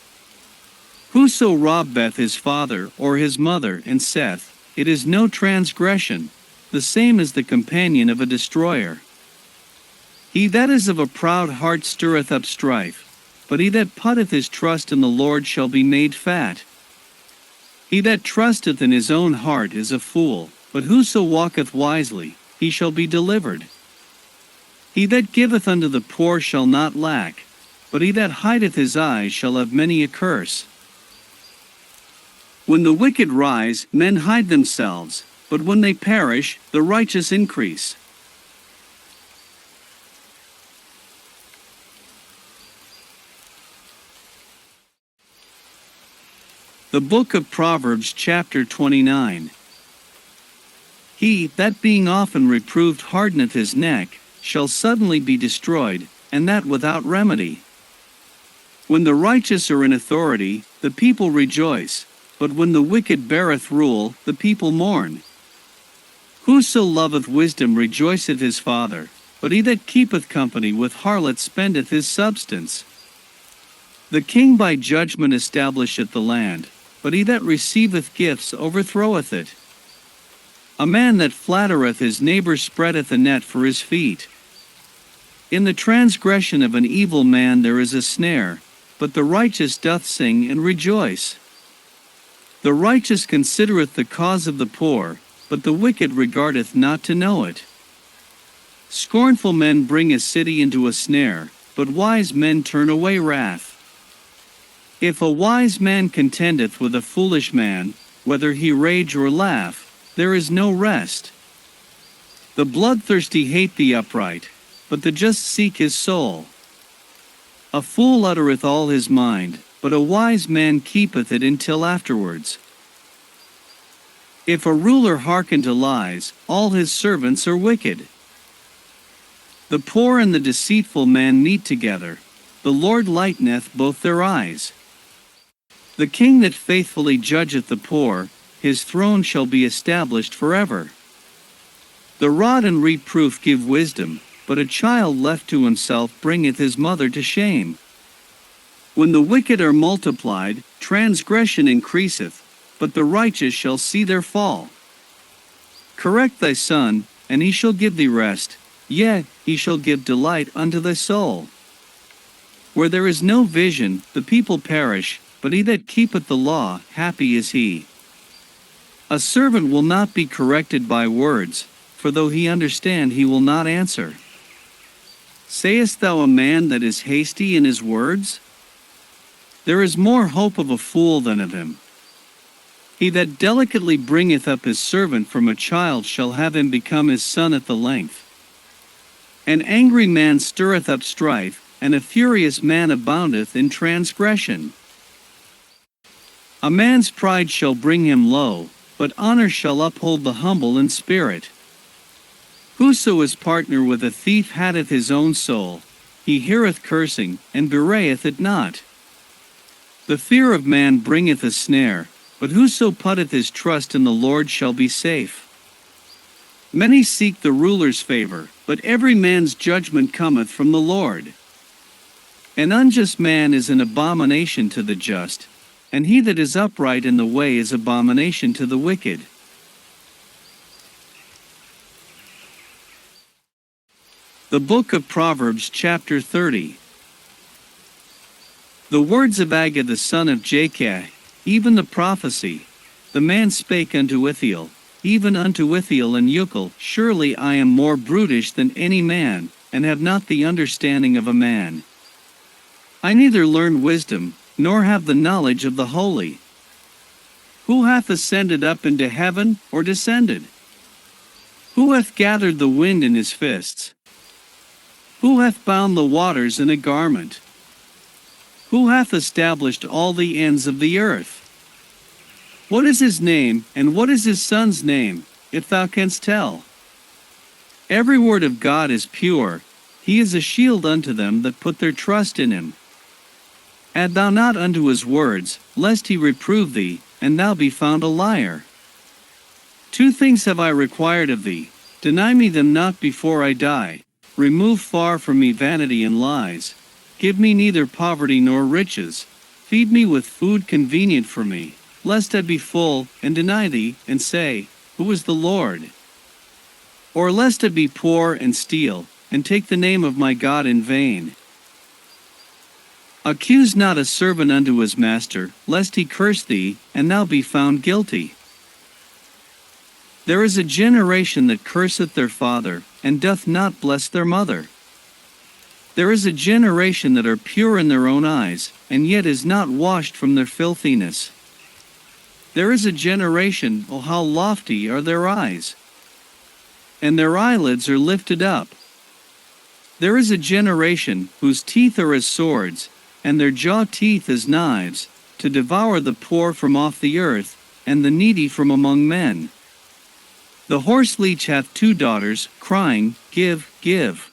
Whoso robbeth his father or his mother and saith, It is no transgression, the same is the companion of a destroyer. He that is of a proud heart stirreth up strife, but he that putteth his trust in the Lord shall be made fat. He that trusteth in his own heart is a fool, but whoso walketh wisely, he shall be delivered. He that giveth unto the poor shall not lack, but he that hideth his eyes shall have many a curse. When the wicked rise, men hide themselves, but when they perish, the righteous increase. The Book of Proverbs, chapter 29. He that being often reproved hardeneth his neck, shall suddenly be destroyed, and that without remedy. When the righteous are in authority, the people rejoice, but when the wicked beareth rule, the people mourn. Whoso loveth wisdom rejoiceth his father, but he that keepeth company with harlots spendeth his substance. The king by judgment establisheth the land, but he that receiveth gifts overthroweth it. A man that flattereth his neighbor spreadeth a net for his feet. In the transgression of an evil man there is a snare, but the righteous doth sing and rejoice. The righteous considereth the cause of the poor, but the wicked regardeth not to know it. Scornful men bring a city into a snare, but wise men turn away wrath. If a wise man contendeth with a foolish man, whether he rage or laugh, there is no rest. The bloodthirsty hate the upright, but the just seek his soul. A fool uttereth all his mind, but a wise man keepeth it until afterwards. If a ruler hearken to lies, all his servants are wicked. The poor and the deceitful man meet together, the Lord lighteneth both their eyes. The king that faithfully judgeth the poor, his throne shall be established forever. The rod and reproof give wisdom, but a child left to himself bringeth his mother to shame. When the wicked are multiplied, transgression increaseth, but the righteous shall see their fall. Correct thy son, and he shall give thee rest, yea, he shall give delight unto thy soul. Where there is no vision, the people perish, but he that keepeth the law, happy is he. A servant will not be corrected by words, for though he understand, he will not answer. Sayest thou a man that is hasty in his words? There is more hope of a fool than of him. He that delicately bringeth up his servant from a child shall have him become his son at the length. An angry man stirreth up strife, and a furious man aboundeth in transgression. A man's pride shall bring him low, but honor shall uphold the humble in spirit. Whoso is partner with a thief hateth his own soul, he heareth cursing, and bewrayeth it not. The fear of man bringeth a snare, but whoso putteth his trust in the Lord shall be safe. Many seek the ruler's favor, but every man's judgment cometh from the Lord. An unjust man is an abomination to the just, and he that is upright in the way is abomination to the wicked. The Book of Proverbs, chapter 30. The words of Agag the son of Jakeh, even the prophecy. The man spake unto Ithiel, even unto Ithiel and Ucal, surely I am more brutish than any man, and have not the understanding of a man. I neither learn wisdom, nor have the knowledge of the holy. Who hath ascended up into heaven, or descended? Who hath gathered the wind in his fists? Who hath bound the waters in a garment? Who hath established all the ends of the earth? What is his name, and what is his son's name, if thou canst tell? Every word of God is pure, he is a shield unto them that put their trust in him. Add thou not unto his words, lest he reprove thee, and thou be found a liar. 2 things have I required of thee, deny me them not before I die. Remove far from me vanity and lies. Give me neither poverty nor riches. Feed me with food convenient for me, lest I be full, and deny thee, and say, Who is the Lord? Or lest I be poor and steal, and take the name of my God in vain. Accuse not a servant unto his master, lest he curse thee, and thou be found guilty. There is a generation that curseth their father, and doth not bless their mother. There is a generation that are pure in their own eyes, and yet is not washed from their filthiness. There is a generation, oh how lofty are their eyes, and their eyelids are lifted up. There is a generation, whose teeth are as swords, and their jaw teeth as knives, to devour the poor from off the earth, and the needy from among men. The horse leech hath 2 daughters, crying, Give, give.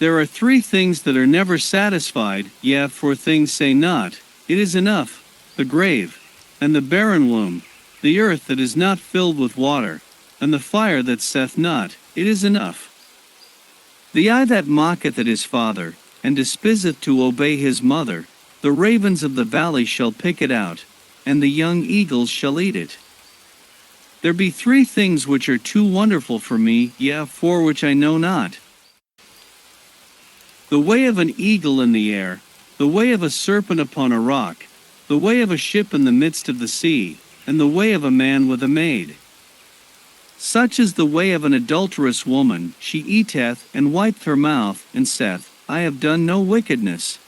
There are 3 things that are never satisfied, yea, 4 things say not, It is enough, the grave, and the barren womb, the earth that is not filled with water, and the fire that saith not, It is enough. The eye that mocketh at his father, and despiseth to obey his mother, the ravens of the valley shall pick it out, and the young eagles shall eat it. There be 3 things which are too wonderful for me, yea, 4 which I know not. The way of an eagle in the air, the way of a serpent upon a rock, the way of a ship in the midst of the sea, and the way of a man with a maid. Such is the way of an adulterous woman, she eateth, and wipeth her mouth, and saith, I have done no wickedness.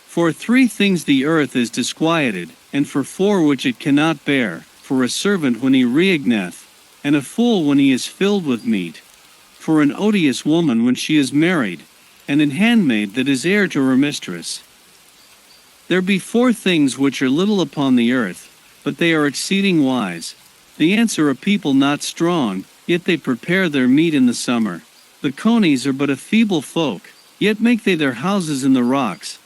For 3 things the earth is disquieted, and for 4 which it cannot bear, for a servant when he reigneth, and a fool when he is filled with meat, for an odious woman when she is married, and an handmaid that is heir to her mistress. There be 4 things which are little upon the earth, but they are exceeding wise. They answer a people not strong, yet they prepare their meat in the summer. The conies are but a feeble folk, yet make they their houses in the rocks.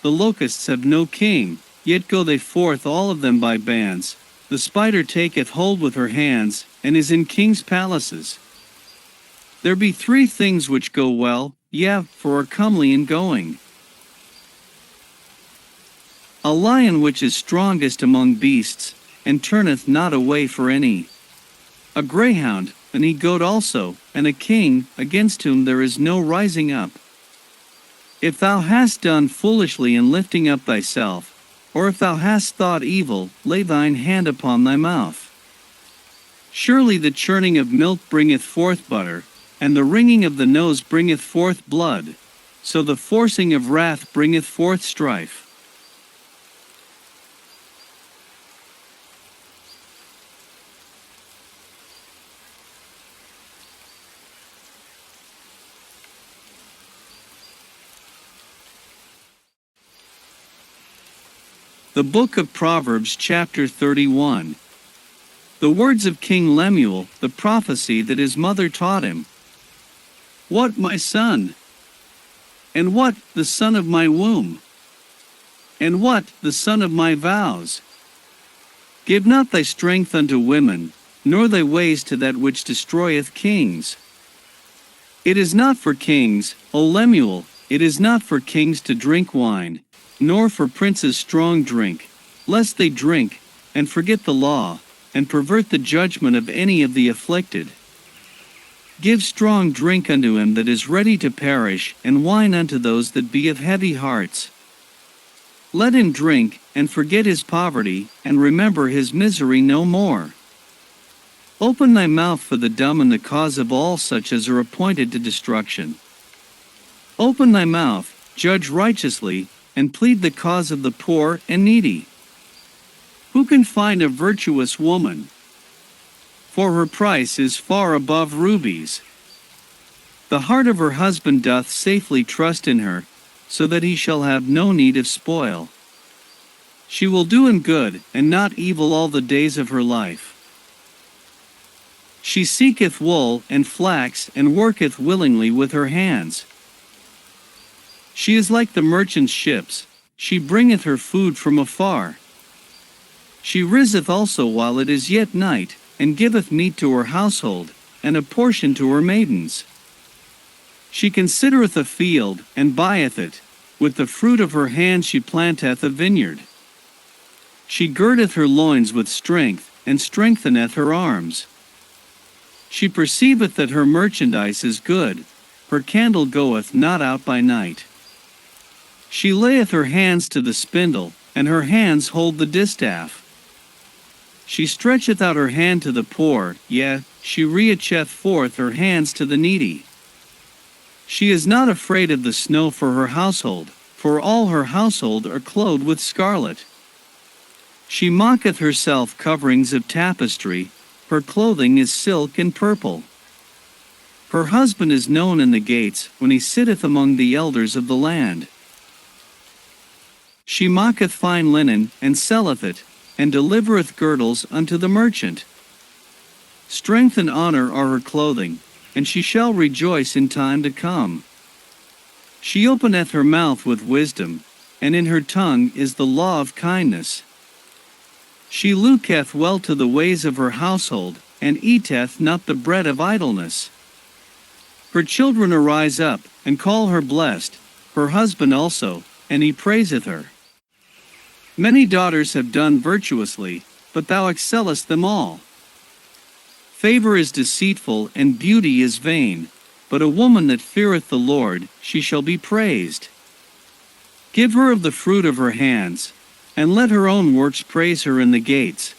The locusts have no king, yet go they forth all of them by bands. The spider taketh hold with her hands, and is in kings' palaces. There be 3 things which go well, yea, for are comely in going. A lion which is strongest among beasts, and turneth not away for any. A greyhound, an he-goat also, and a king, against whom there is no rising up. If thou hast done foolishly in lifting up thyself, or if thou hast thought evil, lay thine hand upon thy mouth. Surely the churning of milk bringeth forth butter, and the wringing of the nose bringeth forth blood, so the forcing of wrath bringeth forth strife. The Book of Proverbs, chapter 31. The words of King Lemuel, the prophecy that his mother taught him. What, my son? And what, the son of my womb? And what, the son of my vows? Give not thy strength unto women, nor thy ways to that which destroyeth kings. It is not for kings, O Lemuel, It is not for kings to drink wine, nor for princes strong drink, lest they drink, and forget the law, and pervert the judgment of any of the afflicted. Give strong drink unto him that is ready to perish, and wine unto those that be of heavy hearts. Let him drink, and forget his poverty, and remember his misery no more. Open thy mouth for the dumb and the cause of all such as are appointed to destruction. Open thy mouth, judge righteously, and plead the cause of the poor and needy. Who can find a virtuous woman? For her price is far above rubies. The heart of her husband doth safely trust in her, so that he shall have no need of spoil. She will do him good, and not evil all the days of her life. She seeketh wool and flax, and worketh willingly with her hands. She is like the merchant's ships, she bringeth her food from afar. She riseth also while it is yet night, and giveth meat to her household, and a portion to her maidens. She considereth a field, and buyeth it. With the fruit of her hand she planteth a vineyard. She girdeth her loins with strength, and strengtheneth her arms. She perceiveth that her merchandise is good, her candle goeth not out by night. She layeth her hands to the spindle, and her hands hold the distaff. She stretcheth out her hand to the poor, yea, she reacheth forth her hands to the needy. She is not afraid of the snow for her household, for all her household are clothed with scarlet. She mocketh herself coverings of tapestry, her clothing is silk and purple. Her husband is known in the gates, when he sitteth among the elders of the land. She mocketh fine linen, and selleth it, and delivereth girdles unto the merchant. Strength and honor are her clothing, and she shall rejoice in time to come. She openeth her mouth with wisdom, and in her tongue is the law of kindness. She looketh well to the ways of her household, and eateth not the bread of idleness. Her children arise up, and call her blessed, her husband also, and he praiseth her. Many daughters have done virtuously, but thou excellest them all. Favor is deceitful, and beauty is vain, but a woman that feareth the Lord, she shall be praised. Give her of the fruit of her hands, and let her own works praise her in the gates.